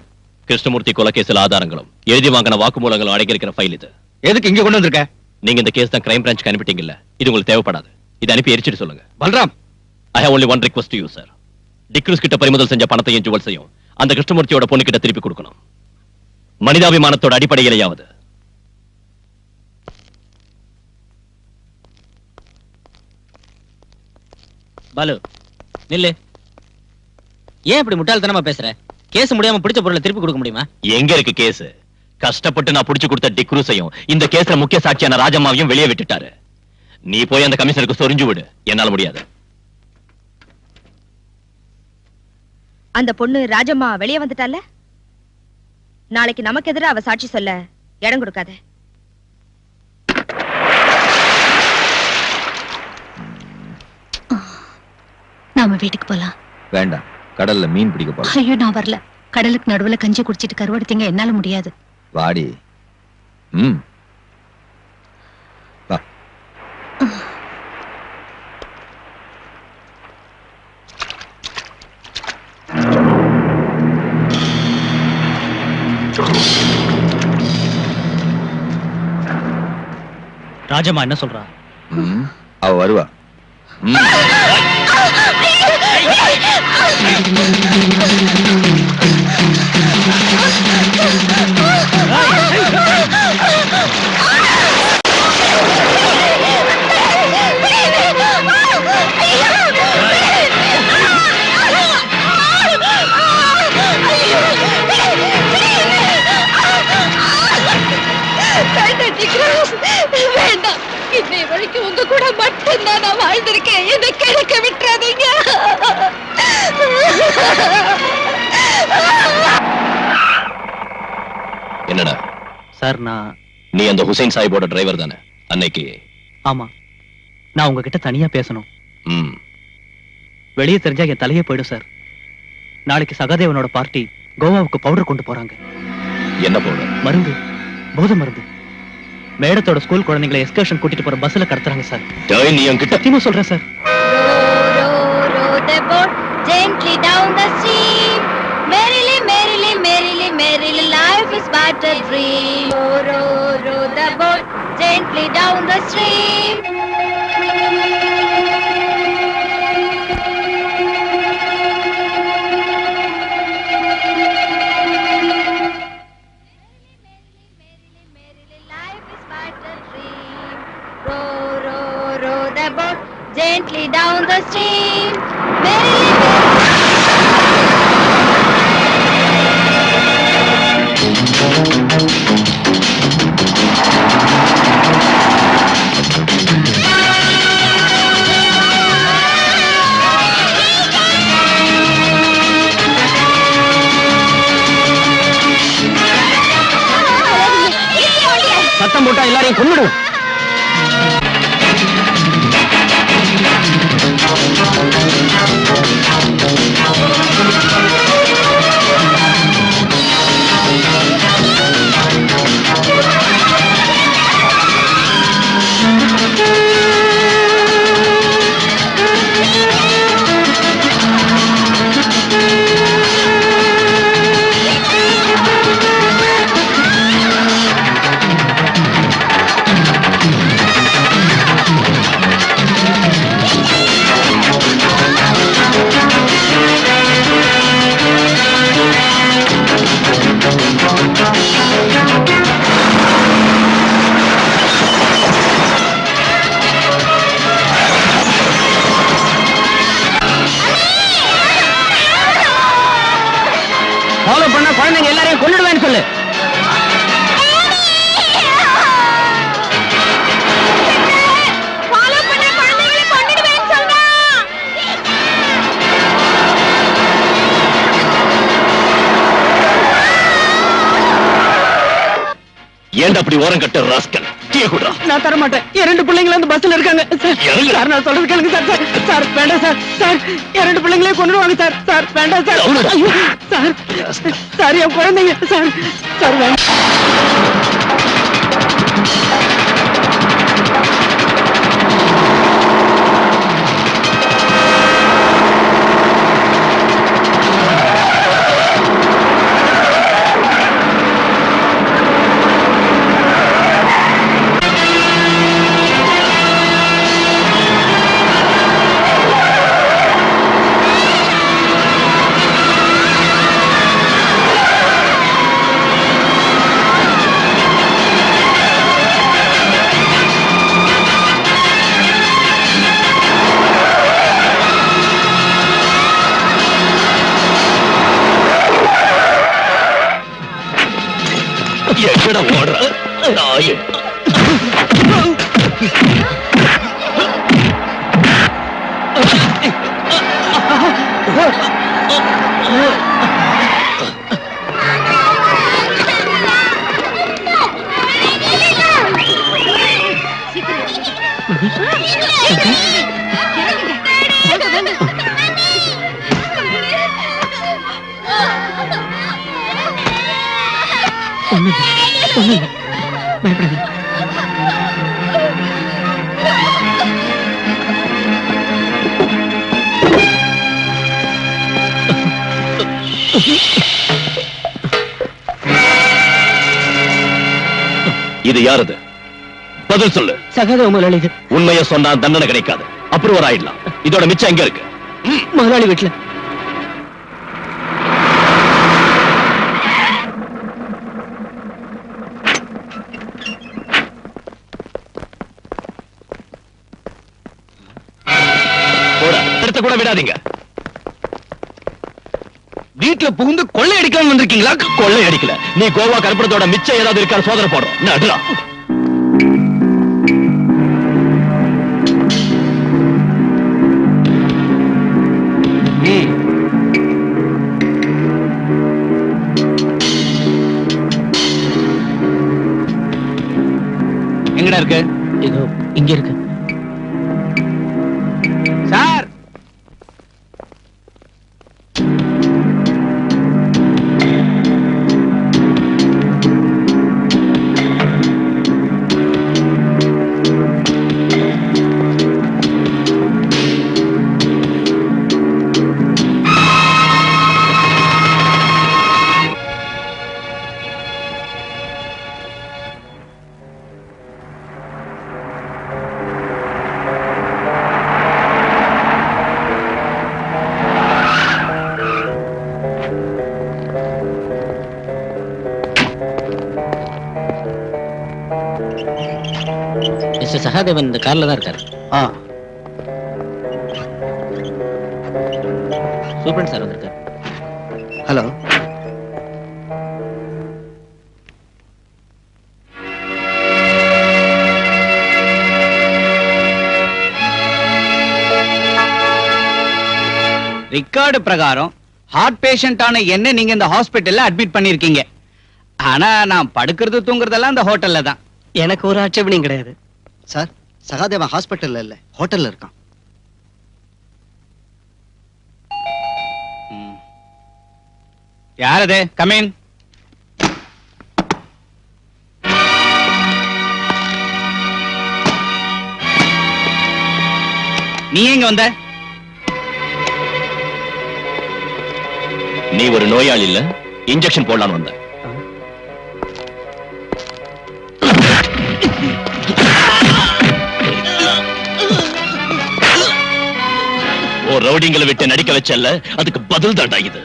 கிருஷ்ணமூர்த்தி கொலைகேசில் ஆதாரங்களும் எழுதி வாங்கின வாக்குமூலங்களும் அடங்கியிருக்கிற ஃபைல் இது. எதுக்கு இங்க கொண்டு வந்திருக்க? நீங்க இந்த கேஸ் தான் கிரைம் பிரான்ச்சுக்கு அனுப்பிட்டீங்கல்ல, இது உங்களுக்கு தேவைப்படாது. இதை அனுப்பி எரிச்சிட்டு சொல்லுங்க. Balram, I have only one request to you, sir. D'Cruz கிட்ட பறிமுதல் செஞ்ச பணத்தையும் ஜுவல்ஸையும் அந்த கிருஷ்ணமூர்த்தியோட பொண்ணு கிட்ட திருப்பி கொடுக்கணும். மனிதாபிமானத்தோட அடிப்படையிலேயாவது. பாலு நில்லு. ஏன் இப்படி முட்டாள்தனமா பேசுற? கேஸ் முடியாம பிடிச்ச பொருளை திருப்பி கொடுக்க முடியுமா? எங்க இருக்கு கேஸ்? கஷ்டப்பட்டு நான் புடிச்சு கொடுத்த டிக்ரூஸையும் இந்த கேஸ்ல முக்கிய சாட்சியான ராஜம்மாவையும் வெளியே விட்டுட்டாரு. நீ போய் அந்த கமிஷனருக்கு சொரிஞ்சு விடு. என்னால முடியாது. அந்த பொண்ணு ராஜம்மா வெளியே வந்துட்டால, நாளைக்கு நமக்கு எதிராக அவ சாட்சி சொல்ல இடம் கொடுக்காத. நாம வீட்டுக்கு போலாம். வேண்டாம், கடல்ல மீன் பிடிக்க போறோம். ஐயோ நான் வரல. கடலுக்கு நடுவுல கஞ்சி குடிச்சிட்டு கருவாடுத்தீங்க, என்னால முடியாது. வாடி. வா. ராஜம்மா என்ன சொல்றா? அவ வருவா. வேண்டாம், இன்னை வரைக்கும் உங்க கூட மட்டும்தான் நான் வாழ்ந்திருக்கேன். என்னை கிழக்க விட்டுறாதீங்க. என்னடா சார், நீ அந்த ஹுசைன் சாஹிபோட டிரைவர் தானே அன்னைக்கு? ஆமா, நான் உங்ககிட்ட தனியா பேசணும். ம். வெளியே தெரிஞ்சா என் தலையே போயிடும் சார். நாளைக்கு சகாதேவனோட பார்ட்டி கோவாவுக்கு பவுடர் கொண்டு போறாங்க. என்ன பவுடர்? மருந்து, போதை மருந்து. மேடத்தோட ஸ்கூல் குழந்தைங்களை எஸ்கர்ஷன் கூட்டிட்டு போற பஸ்ல கடத்துறாங்க சார். டேய், நீ என்கிட்ட சத்தியமா சொல்றேன் sir. Row the boat gently down the stream. Merrily, merrily, merrily, merrily, life is but a dream. Row the boat gently down the stream. Row the boat gently down the stream. Merrily, சத்தம் போட்டா எல்லாரையும் கொன்னுடும். Follow பண்ண குழந்தைங்க எல்லாரையும் கொன்னுடுவேன்னு சொல்லு. follow பண்ண குழந்தைகளை கொன்னுடுவேன்னு சொல்றா. ஏன்டா அப்படி ஓரம் கட்ட ராஸ்கல்? டீ குடுறா. நான் தர மாட்டேன். என் 2 பிள்ளைங்களும் அந்த பஸ்ல இருக்காங்க. இறங்கு. சார், நான் சொல்றது கேளுங்க சார். சார் வேண்டாம் சார். சார், என் 2 பிள்ளைங்களையும் கொன்னுடுவாங்க சார். சார் வேண்டாம் சார். அவ்வளவுதான். ஐயோ, சார் சார், என் குழந்தைங்க சார். சார் வேண்டாம். எங்கட ஓடுற நாயே? இது யாரது? பதில் சொல்லு. சகாதேவ முதலாளி. இது உண்மையை சொன்னா தண்டனை கிடைக்காது, அப்ரூவர் ஆயிடலாம். இதோட மிச்சம் எங்க இருக்கு? முதலாளி வீட்டுல. எடுத்து கூட விடாதீங்க. வீட்டுல புகுந்து கொள்ளை அடிக்கலாம் வந்திருக்கீங்களா? கொள்ளை அடிக்கல. நீ கோவா கருப்பணத்தோட மிச்சம் ஏதாவது இருக்கா சோதனை போடுறோம். நடுறா. எங்கடா இருக்கு? இதோ இங்க இருக்கு. சார், மிஸ்டர் சகாதேவன் இந்த கார்ல தான் இருக்காரு. சூப்பரண்ட் சார் வந்திருக்காரு. ஹலோ. ரெக்கார்டு பிரகாரம் ஹார்ட் பேஷண்டான என்ன நீங்க இந்த ஹாஸ்பிட்டல்ல அட்மிட் பண்ணிருக்கீங்க. ஆனா நான் படுக்கிறது தூங்குறதெல்லாம் இந்த ஹோட்டல்ல தான். எனக்கு ஒரு ஆட்சேபனையும் கிடையாது சார். சகாதேவன் ஹாஸ்பிட்டல்ல இல்ல, ஹோட்டல்ல இருக்கான். யார் அது? கமின். நீ எங்க வந்த? நீ ஒரு நோயாளி இல்ல, இன்ஜெக்ஷன் போடலான்னு வந்த. ஓ ரவுடிங்களை விட்டு நடிக்க வச்சல்ல, அதுக்கு பதில் தாண்டா இது.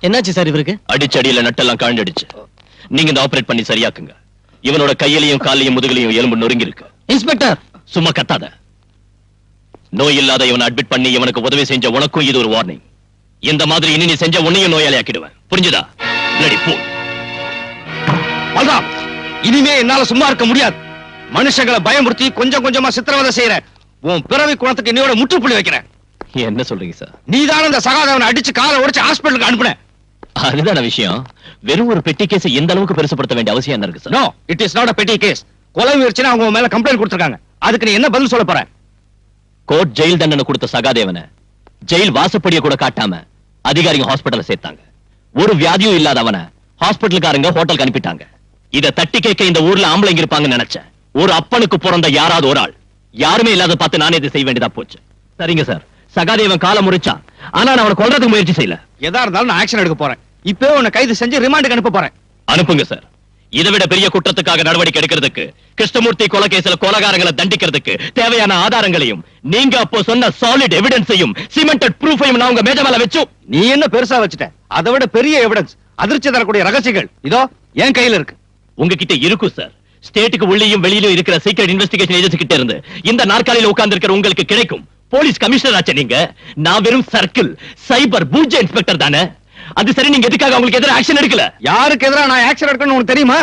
என்னாச்சு சார் இவருக்கு? அடிச்சடியில நட்டெல்லாம் காண்டடிச்சு. நீங்க இந்த ஆபரேட் பண்ணி சரியாக்குங்க. இவனோட கையிலையும் காலையும் முதுகலையும் எலும்பு நொறுங்கி இருக்கு. இன்ஸ்பெக்டர், சும்மா கத்தாத. நோய் இல்லாத இவனை அட்மிட் பண்ணி இவனுக்கு உதவி செஞ்ச உனக்கும் இது ஒரு வார்னிங். இந்த மாதிரி இனி நீ செஞ்ச உன்னையும் நோயாளி ஆக்கிடுவேன். புரிஞ்சுதா? Bloody pool. பல்ராம், இனிமே என்னால சும்மா இருக்க முடியாது. மனுஷங்களை பயமுறுத்தி கொஞ்சம் கொஞ்சமா சித்திரவதை செய்யற உன் பிறவி குணத்துக்கு என்னையோட முற்றுப்புள்ளி வைக்கிறேன். என்ன சொல்றீங்க சார்? நீதான இந்த சகாதேவனை அடிச்சு காலை உடைச்சு ஹாஸ்பிட்டலுக்கு அனுப்புன. அதுதான விஷயம். வெறும் ஒரு பெட்டி கேஸ் இந்த அளவுக்கு பெருசுப்படுத்த வேண்டிய அவசியம் என்ன இருக்கு sir? No, it is not a petty case. கொலை முயற்சினா அவங்க மேல கம்ப்ளைண்ட் கொடுத்திருக்காங்க. அதுக்கு நீ என்ன பதில் சொல்ல போற? கோர்ட் ஜெயில் தண்டனை கொடுத்த சகாதேவனை ஜெயில் வாசப்படியை கூட காட்டாம அதிகாரிங்க ஹாஸ்பிட்டல்ல சேர்த்தாங்க. ஒரு வியாதியும் இல்லாத அவனை ஹாஸ்பிட்டலுக்காரங்க ஹோட்டலுக்கு அனுப்பிட்டாங்க. இத தட்டி கேட்க இந்த ஊர்ல ஆம்பளைங்க இருப்பாங்கன்னு நினைச்சேன். ஒரு அப்பனுக்கு பிறந்த யாராவது ஒரு ஆள், யாருமே இல்லாத பார்த்து நானே இதை செய்ய வேண்டியதா போச்சு. சரிங்க சார், சகாதேவன் காலை முறிச்சான். ஆனா நான் அவனை கொல்றதுக்கு முயற்சி செய்யல. எதா இருந்தாலும் நான் ஆக்ஷன் எடுக்க போறேன். இப்பவே உன்னை கைது செஞ்சு ரிமாண்டுக்கு அனுப்ப போறேன். அனுப்புங்க சார். இதை விட பெரிய குற்றத்துக்காக நடவடிக்கை எடுக்கிறதுக்கு, கிருஷ்ணமூர்த்தி கொலை கேஸ்ல கொலைகாரங்களை தண்டிக்கிறதுக்கு தேவையான ஆதாரங்களையும் நீங்க அப்போ சொன்ன சாலிட் எவிடன்ஸையும் சிமெண்டட் ப்ரூஃபையும் நான் உங்க மேஜ மேல வச்சு. நீ என்ன பெருசா வச்சுட்ட? அதை விட பெரிய எவிடன்ஸ், அதிர்ச்சி தரக்கூடிய ரகசியங்கள் இதோ என் கையில இருக்கு. உங்ககிட்ட இருக்கும் சார். ஸ்டேட்டுக்கு உள்ளேயும் வெளியிலும் இருக்கிற சீக்ரெட் இன்வெஸ்டிகேஷன் ஏஜென்சி கிட்ட இருந்து இந்த நாற்காலியில உட்கார்ந்து இருக்கிற உங்களுக்கு கிடைக்கும். போலீஸ் கமிஷனர் ஆச்சே நீங்க. நான் வெறும் சர்க்கிள் சைபர் பூஜ்ய இன்ஸ்பெக்டர் தானே. அது சரி, நீங்க எதுக்காக அவங்களுக்கு எதிராக ஆக்ஷன் எடுக்கல? யாருக்கு எதிராக நான் ஆக்ஷன் எடுக்கணும்னு உனக்கு தெரியுமா?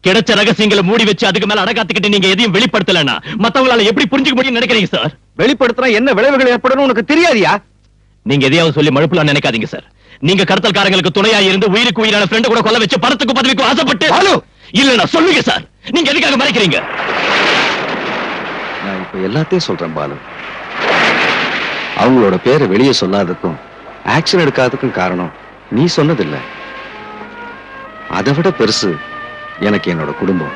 கிடைச்ச ரகசியங்களை மூடி வச்சு அதுக்கு மேல அடகாத்துக்கிட்டு நீங்க எதையும் வெளிப்படுத்தலன்னா மத்தவங்களால எப்படி புரிஞ்சுக்க முடியும்னு நினைக்கிறீங்க சார்? வெளிப்படுத்தினா என்ன விளைவுகள் ஏற்படும் உனக்கு தெரியாதியா? நீங்க எதையாவது சொல்லி மழுப்பலாம் நினைக்காதீங்க சார். நீங்க கடத்தல்காரங்களுக்கு துணையா இருந்து உயிருக்கு உயிரான ஃப்ரெண்ட் கூட கொல்ல வச்சு பணத்துக்கு பதவிக்கு ஆசைப்பட்டு இல்ல சொல்லுங்க சார், நீங்க எதுக்காக மறைக்கிறீங்க? நான் இப்ப எல்லாத்தையும் சொல்றேன் பாலு. அவங்களோட பேரை வெளியே சொல்லாததுக்கும் ஆக்ஷன் எடுக்காததுக்கும் காரணம் நீ சொன்னதில்லை. அதை விட பெருசு எனக்கு என்னோட குடும்பம்,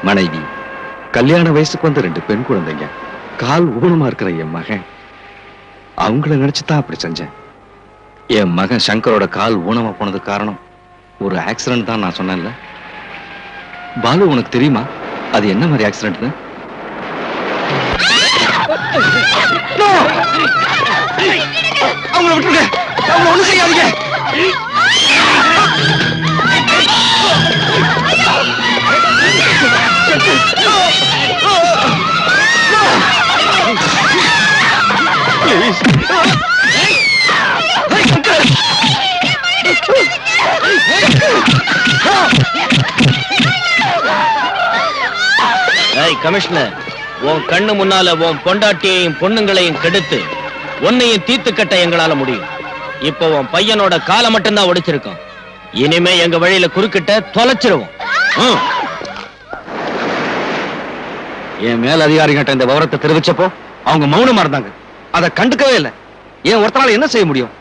மனைவி, கல்யாண வயசுக்கு வந்த 2 பெண் குழந்தைங்க, கால் ஊனமா இருக்கிற என் மகன். அவங்கள நினைச்சுதான் அப்படி செஞ்சேன். என் மகன் சங்கரோட கால் ஊனமா போனதுக்கு காரணம் ஒரு ஆக்சிடென்ட் தான் நான் சொன்னேன்ல. பாலு, உனக்கு தெரியுமா அது என்ன மாதிரி ஆக்சிடென்ட்னு? அவங்கள விட்டுருங்க, அவங்கள ஒண்ணு செய்யாதீங்க. கமிஷனர், உன் கண்ணு முன்னால உன் பொண்டாட்டியையும் பொண்ணுங்களையும் கெடுத்து உன்னையும் தீத்து கட்ட எங்களால முடியும். இப்போ உன் பையனோட காலை மட்டும்தான் ஒடிச்சிருக்கோம். இனிமே எங்க வழியில குறுக்கிட்ட தொலைச்சிருவோம். என் மேல் அதிகாரிகிட்ட இந்த விவரத்தை தெரிவிச்சப்போ அவங்க மௌனமா இருந்தாங்க. அதை கண்டுக்கவே இல்லை. ஏன் ஒருத்தனால என்ன செய்ய முடியும்?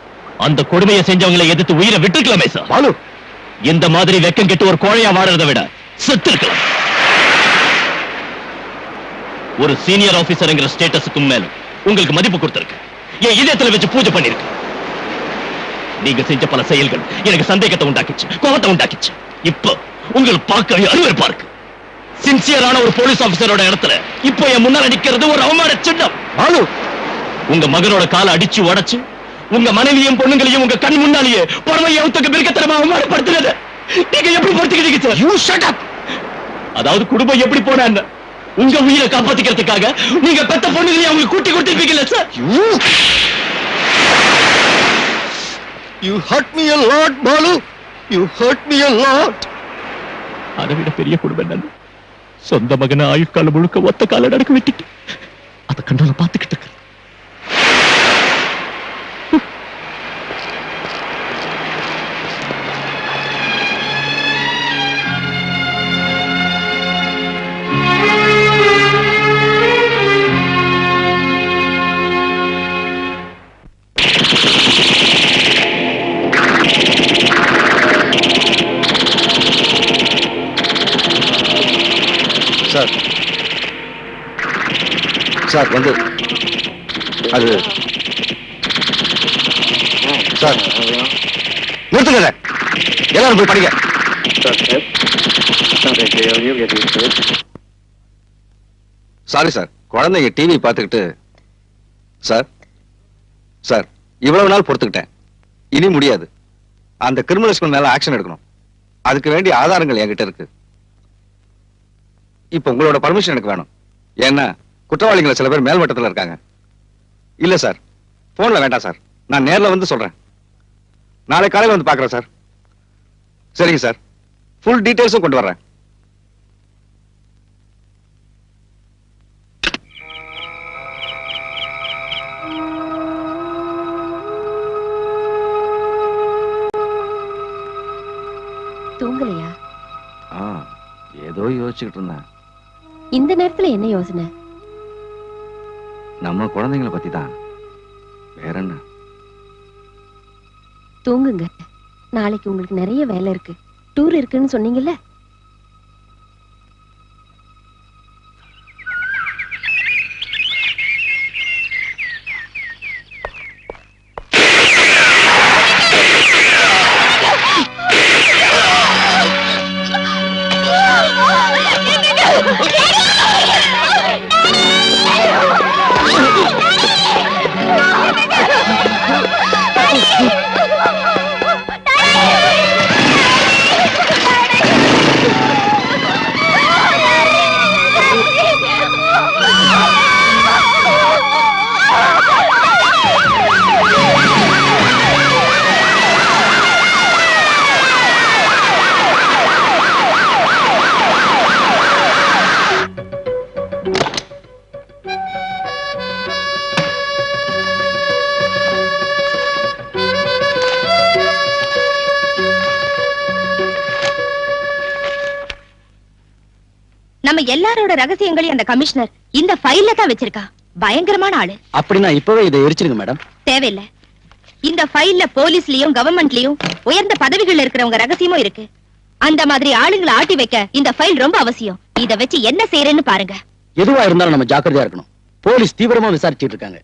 அந்த கொடுமையை செஞ்சவங்களை எதிர்த்து உயிரை விட்டுக்கலாமே சார். பாலு, இந்த மாதிரி வெக்கம் கெட்டு ஒரு கோழையா வாழறதை விட செத்து இருக்கலாம். ஒரு சீனியர் ஆபீசர்ங்கிற ஸ்டேட்டஸுக்கும் மேல உங்களுக்கு மதிப்பு கொடுத்திருக்கு. என் இதயத்துல வச்சு பூஜை பண்ணிருக்கு. நீங்க செஞ்ச பல செயல்கள் எனக்கு சந்தேகத்தை உண்டாக்கிச்சு, கோபத்தை உண்டாக்கிச்சு. இப்ப உங்களுக்கு பார்க்க அருவருப்பா இருக்கு. சின்சியரான ஒரு போலீஸ் ஆபீசரோட இடத்துல இப்போ என் முன்னால நிக்கிறது ஒரு அவமான சின்னம். பாலு, உங்க மகனோட காலை அடிச்சு உடைச்சு உங்க மனைவியும் பொண்ணுங்களையும் உங்க கண் முன்னாலேயே பரமையத்துக்கு மிருகத்தனமா அவமானப்படுத்துறது நீங்க எப்படி பொறுத்துக்கிட்டீங்க சார்? You shut up. அதாவது குடும்பம் எப்படி போனா உங்க உயிரை காப்பாத்திக்கிறதுக்காக நீங்க பெத்த பொண்ணுகளையும் அவங்க கூட்டி கொடுத்திருப்பீங்கல்ல sir? You hurt me a lot, Balu. You hurt me a lot. அதை விட பெரிய குடும்பம் என்ன? சொந்த மகனை ஆயுட்காலம் முழுக்க ஒத்த கால நடக்க விட்டுட்டு அதை கண்டால பாத்துக்கிட்டு இருக்க. சார், சார் வந்து அது சார் நிறுத்துங்க. எல்லாரும் போய் படிங்க. சாரி சார், குழந்தைங்க டிவி பார்த்துக்கிட்டு. சார் சார் இவ்வளவு நாள் பொறுத்துக்கிட்டேன், இனி முடியாது. அந்த கிரிமினல்ஸ்க்கு மேல ஆக்ஷன் எடுக்கணும். அதுக்கு வேண்டிய ஆதாரங்கள் என்கிட்ட இருக்கு. இப்ப உங்களோட பர்மிஷன் எனக்கு வேணும். ஏன்னா குற்றவாளிகளை சில பேர் மேல்மட்டத்தில் இருக்காங்க. இல்ல சார், போன்ல வேண்டாம் சார், நான் நேர்ல வந்து சொல்றேன். நாளை காலையில் வந்து பாக்குறேன் சார். சரிங்க சார், ஃபுல் டீடைல்ஸும் கொண்டு வர்றேன். தூங்கலையா? ஏதோ யோசிச்சுக்கிட்டு இருந்தேன். இந்த நேரத்துல என்ன யோசனை? நம்ம குழந்தைங்களை பத்தி தான். வேற என்ன? தூங்குங்க. நாளைக்கு உங்களுக்கு நிறைய வேலை இருக்கு. டூர் இருக்குன்னு சொன்னீங்கல்ல. நம்ம எல்லாரோட ரகசியங்களையும் அந்த கமிஷனர் இந்த ஃபைல்ல தான் வச்சிருக்கா. பயங்கரமான ஆளு. அப்படின்னா இப்பவே இதை எரிச்சிருங்க மேடம். தேவையில்லை. இந்த ஃபைல்ல போலீஸ்லயும் கவர்மெண்ட்லயும் உயர்ந்த பதவிகள் இருக்கிறவங்க ரகசியமும் இருக்கு. அந்த மாதிரி ஆளுங்களை ஆட்டி வைக்க இந்த ஃபைல் ரொம்ப அவசியம். இத வச்சு என்ன செய்யறேன்னு பாருங்க. எதுவா இருந்தாலும் நம்ம ஜாக்கிரதையா இருக்கணும். போலீஸ் தீவிரமா விசாரிச்சிட்டு இருக்காங்க.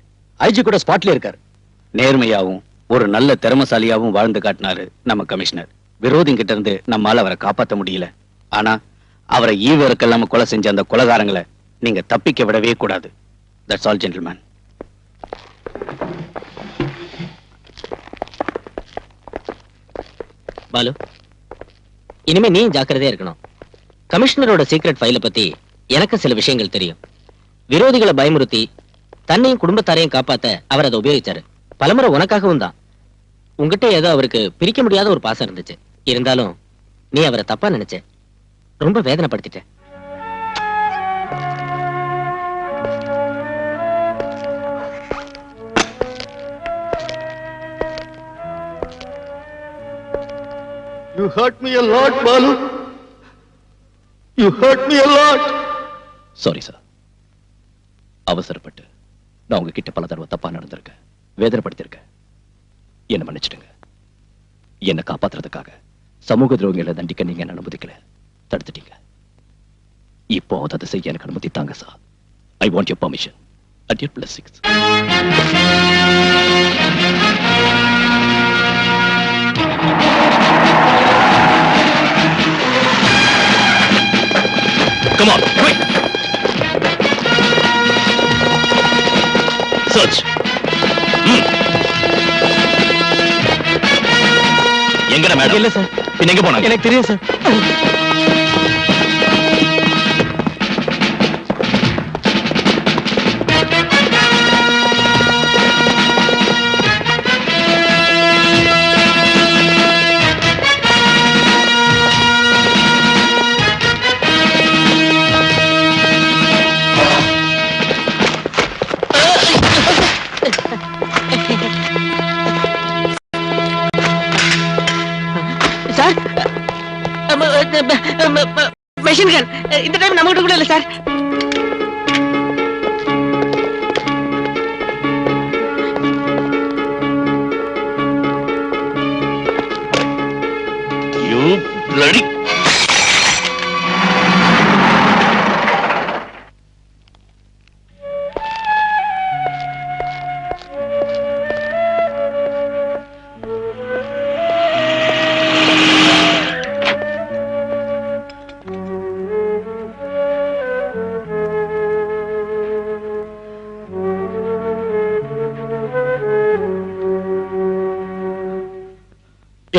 ஐஜி கூட ஸ்பாட்ல இருக்காரு. நேர்மையாவும் ஒரு நல்ல திறமசாலியாவும் வாழ்ந்து காட்டினாரு நம்ம கமிஷனர். விரோதிங்கிட்ட இருந்து நம்மால அவரை காப்பாத்த முடியல. ஆனா அவரை ஈவருக்கெல்லாம் கொலை செஞ்ச அந்த கொலைகாரங்களை நீங்க தப்பிக்க விடவே கூடாது. That's all gentleman. பாலு, இனிமே நீ ஜாக்கிரதையா இருக்கணும். கமிஷனரோட சீக்ரெட் ஃபைல பத்தி எனக்கு சில விஷயங்கள் தெரியும். விரோதிகளை பயமுறுத்தி தன்னையும் குடும்பத்தாரையும் காப்பாத்த அவர் அதை உபயோகிச்சாரு. பலமுறை உனக்காகவும் தான். உங்ககிட்ட ஏதோ அவருக்கு பிரிக்க முடியாத ஒரு பாசம் இருந்துச்சு. இருந்தாலும் நீ அவரை தப்பா நினைச்ச. ரொம்ப வேதனைப்படுத்திட்ட. You hurt me a lot, Balu. You hurt me a lot. Sorry sir. அவசரப்பட்டு நான் உங்ககிட்ட பல தடவை தப்பா நடந்திருக்கேன், வேதனைப்படுத்திருக்கேன். என்ன மன்னிச்சிடுங்க. என்ன காப்பாத்துறதுக்காக சமூக துரோகிகளை தண்டிக்க நீங்க என்ன அனுமதிக்கல, தடுத்துட்டீங்க. இப்போ அதை செய்ய எனக்கு அனுமதி தாங்க sir. I want your permission at your blessings. Come on, quick! Search. எங்கடா மேடம்? இல்ல சார். பின்ன எங்க போனாங்க? எனக்கு தெரியும் சார். மெஷின் கன் இந்த டைம் நம்ம கிட்ட கூட இல்ல சார். You bloody...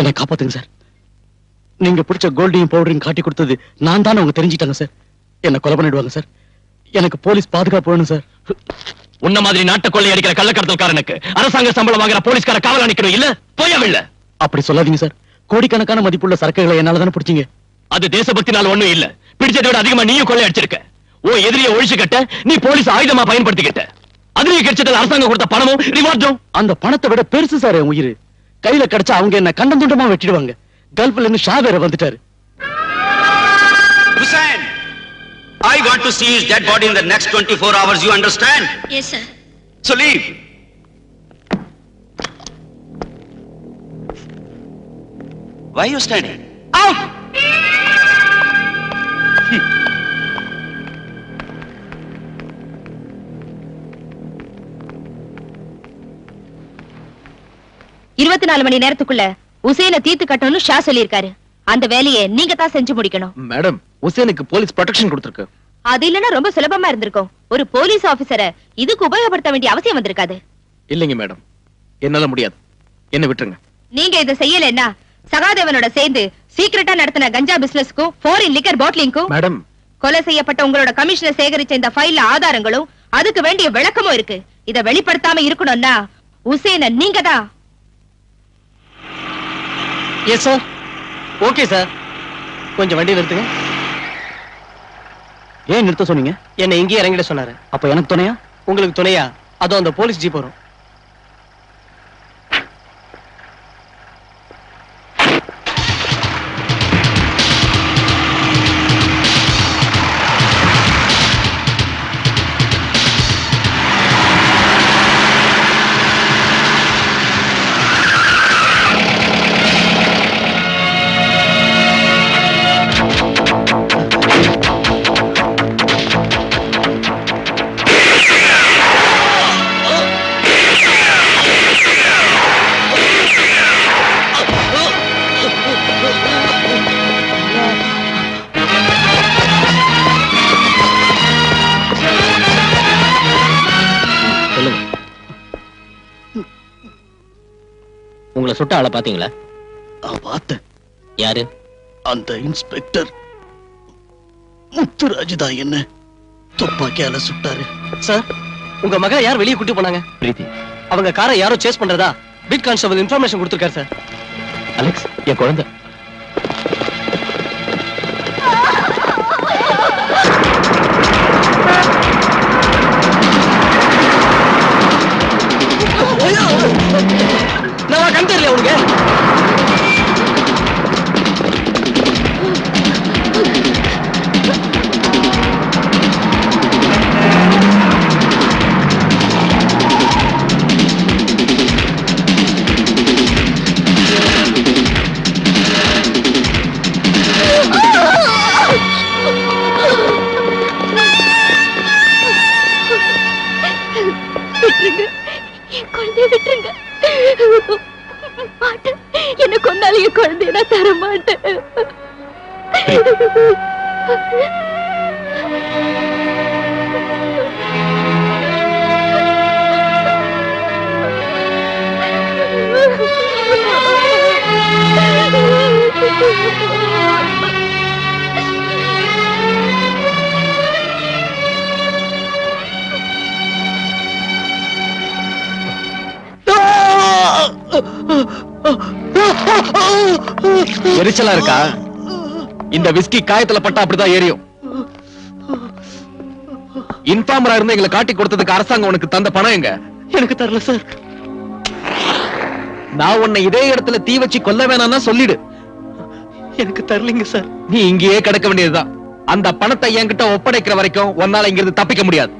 என்னை காப்பாத்துங்க சார். நீங்க பிடிச்ச கோல்டையும் பவுடரையும் காட்டி கொடுத்தது நான் தான் அவங்க தெரிஞ்சிட்டாங்க சார். என்ன கொலை பண்ணிடுவாங்க சார். எனக்கு போலீஸ் பாதுகாப்பு வேணும் சார். உன்ன மாதிரி நாட்டை கொள்ளை அடிக்கிற கள்ளக்கடத்தல்காரனுக்கு அரசாங்க சம்பளம் வாங்குற போலீஸ்கார காவல் அணிக்கணும் இல்ல? போயவில்லை. அப்படி சொல்லாதீங்க சார். கோடிக்கணக்கான மதிப்புள்ள சரக்குகளை என்னால தானே பிடிச்சீங்க. அது தேசபக்தினால ஒண்ணும் இல்ல. பிடிச்சதை விட அதிகமா நீயும் கொள்ளை அடிச்சிருக்க. ஓ எதிரியை ஒழிச்சு கட்ட நீ போலீஸ் ஆயுதமா பயன்படுத்திக்கிட்ட. அதுலயும் கிடைச்சது அரசாங்கம் கொடுத்த பணமும் ரிவார்டும். அந்த பணத்தை விட பெருசு சார் என் உயிர். கையில கிடைச்சா அவங்க என்ன கண்டம் துண்டமா வெட்டிடுவாங்க. கல்ஃப்ல இருந்து ஷா வேற வந்துட்டாரு. Hussain, I want to see his dead body in the next 24 hours. You understand? Yes, sir. So leave. Why are you standing? Out! இருபத்தி 4 மணி நேரத்துக்குள்ள உசேனை தீர்த்து கட்டணும்னு ஷா சொல்லியிருக்காரு. அந்த வேலையை நீங்க தான் செஞ்சு முடிக்கணும். மேடம், உசேனுக்கு போலீஸ் ப்ரொடெக்ஷன் கொடுத்திருக்கு. அது இல்லன்னா ரொம்ப சுலபமா இருந்திருக்கும். ஒரு போலீஸ் ஆபீசரை இதுக்கு உபயோகப்படுத்த வேண்டிய அவசியம் வந்திருக்காது. இல்லைங்க மேடம், என்னால முடியாது. என்ன விட்டுருங்க. நீங்க இதை செய்யலைன்னா சகாதேவனோட சேர்ந்து சீக்கிரட்டா நடத்தின கஞ்சா பிசினஸ்க்கும் ஃபாரின் லிக்கர் பாட்டிலிங்க்கும் மேடம், கொலை செய்யப்பட்ட உங்களோட கமிஷனர் சேகரிச்ச இந்த ஃபைல்ல ஆதாரங்களும் அதுக்கு வேண்டிய விளக்கமும் இருக்கு. இத வெளிப்படுத்தாம இருக்கணும்னா உசேனை நீங்க தான். Yes sir. Okay sir. கொஞ்சம் வண்டி நிறுத்துங்க. ஏன் நிறுத்த சொன்னீங்க? என்ன இங்கே இறங்கிட சொன்னாரு. அப்ப எனக்கு துணையா? உங்களுக்கு துணையா அதோ அந்த போலீஸ் ஜீப் வரும். உங்களை சுட்ட ஆளை பாத்தீங்களா? பார்த்தேன். யாரு? அந்த இன்ஸ்பெக்டர் முத்துராஜ் தான் என்ன துப்பாக்கியால சுட்டாரு. சார், உங்க மகளை யார் வெளியே கூட்டி போனாங்க? பிரீத்தி. அவங்க காரை யாரோ சேஸ் பண்றதா பீட் கான்ஸ்டபிள் இன்ஃபர்மேஷன் கொடுத்திருக்காரு சார். அலெக்ஸ், என் குழந்தை. நான் கண் தெரியல உனக்கு. என் குழந்தைய விட்டுருங்க. மாட்டேன். என்ன கொண்டாலும் என் குழந்தைய நான் தர மாட்டேன். எரிச்சலா இருக்கா? இந்த விஸ்கி காயத்துல பட்டா அப்படிதான் எரியும். இன்ஃபார்மரா இருந்து எங்களை காட்டி கொடுத்ததுக்கு அரசாங்கம் உனக்கு தந்த பணம் எங்க? எனக்கு தரல சார். நான் உன்னை இதே இடத்துல தீ வச்சு கொல்ல வேணாம்னா சொல்லிடு. எனக்கு தரலீங்க சார். நீ இங்கேயே கிடக்க வேண்டியதுதான். அந்த பணத்தை என்கிட்ட ஒப்படைக்கிற வரைக்கும் உன்னால இங்கிருந்து தப்பிக்க முடியாது.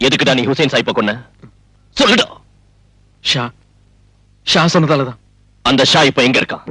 எதுக்குடா நீ ஹுசைன் சாயிப்ப கொன்ன? சொல்லுடா. ஷா சொன்னதாலதான். அந்த ஷா இப்ப எங்க இருக்கான்?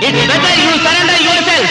It's better you surrender yourself.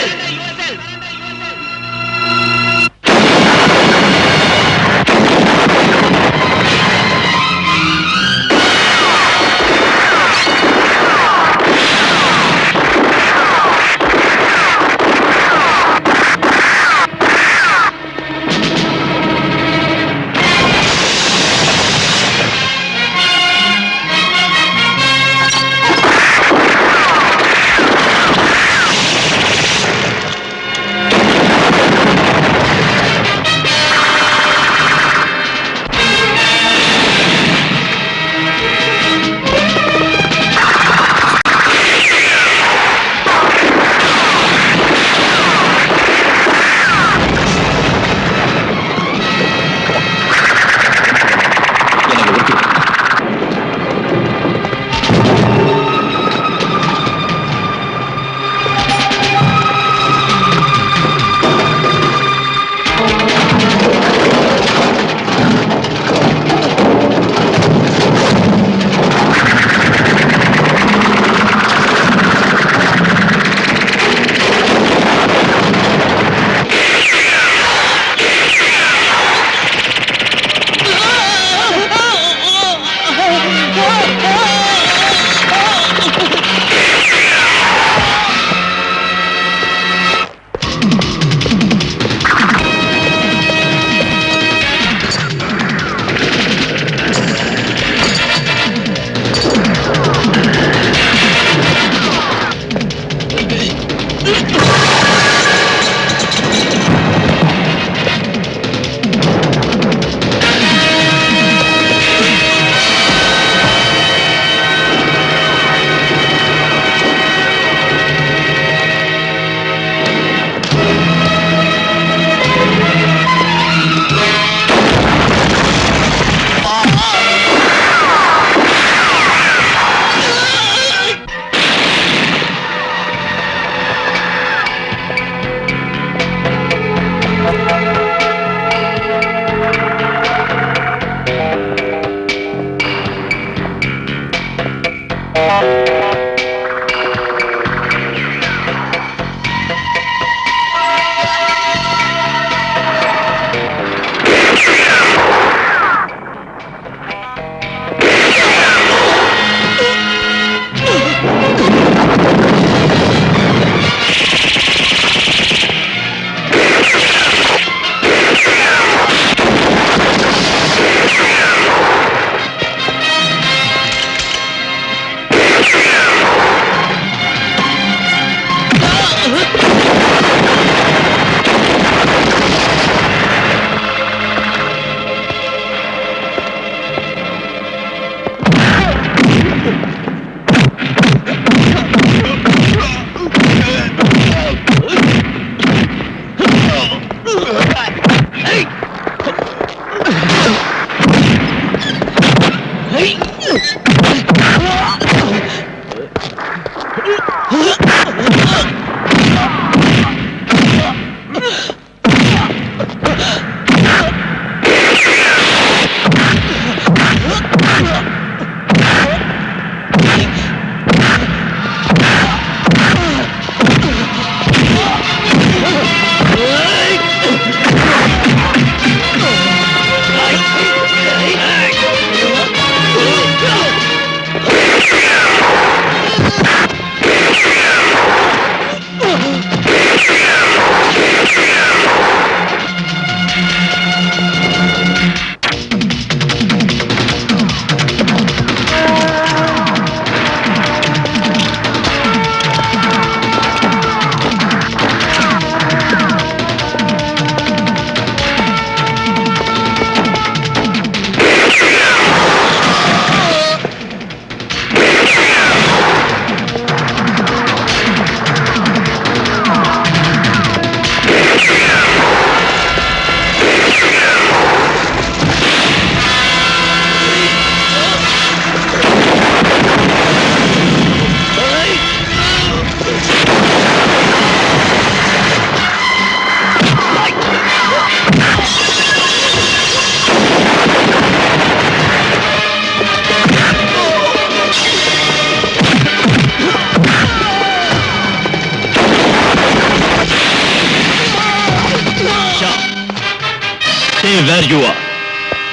Stay where you are.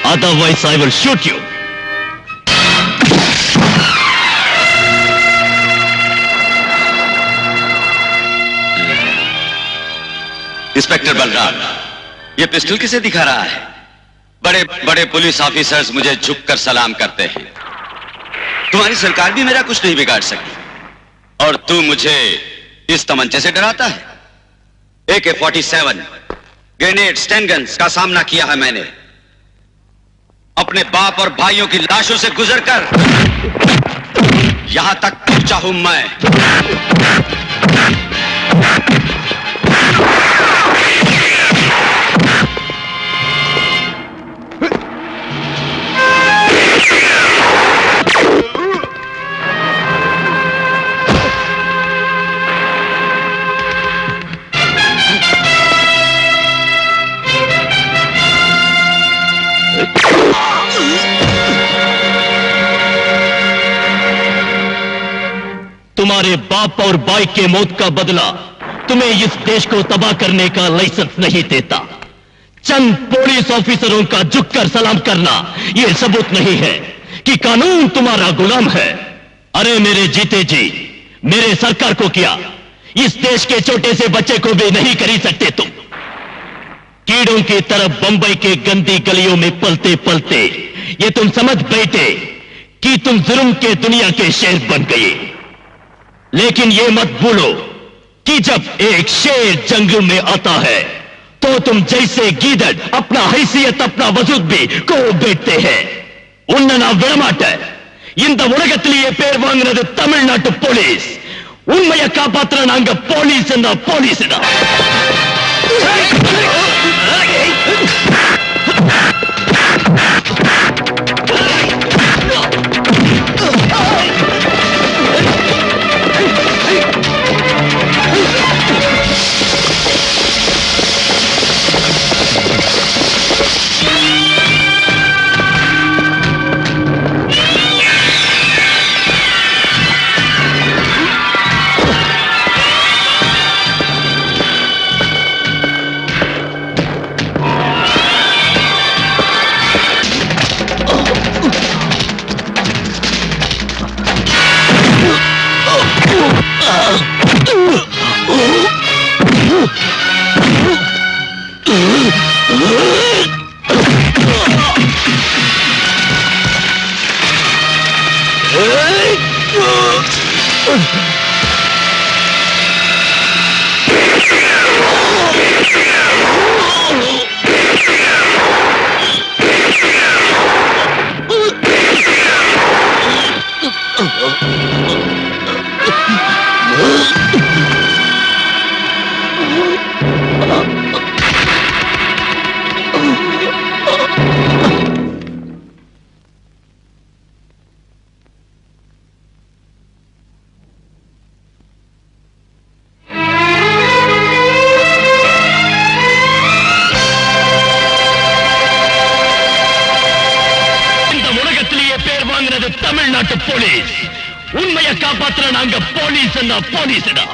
Otherwise, I will shoot you. Inspector Balram, ये पिस्टल किसे दिखा रहा है? बड़े बड़े पुलिस ऑफिसर्स मुझे झुककर सलाम करते हैं। तुम्हारी सरकार भी मेरा कुछ नहीं बिगाड़ सकी, और तू मुझे इस तमंचे से डराता है? AK-47, ग्रेनेड, स्टैन गन्स का सामना किया है मैंने। अपने बाप और भाइयों की लाशों से गुजरकर यहां तक पहुंचा हूं मैं। तुम्हारे बाप और भाई के मौत का बदला तुम्हें इस देश को तबाह करने का लाइसेंस नहीं देता। चंद पुलिस ऑफिसरों का झुककर सलाम करना यह सबूत नहीं है कि कानून तुम्हारा गुलाम है। अरे मेरे जीते जी, मेरे सरकार को क्या, इस देश के छोटे से बच्चे को भी नहीं खरीद सकते तुम। कीड़ों की तरफ बंबई के गंदी गलियों में पलते पलते ये तुम समझ बैठे कि तुम जुल्म के दुनिया के शेर बन गए। लेकिन ये मत भूलो कि जब एक शेर जंगल में आता है तो तुम जैसे गीदड़ अपना हैसियत, अपना वजूद भी को बैठते हैं। उन्ना ना विड़माट இந்த உலகத்திலேயே பேர் வாங்குறது தமிழ்நாட்டு போலீஸ். உண்மையை காப்பாத்துற நாங்க போலீஸ் தான். தமிழ்நாட்டு போலீஸ் உண்மையை காப்பாத்துற நாங்க போலீஸ் போலீஸ்டா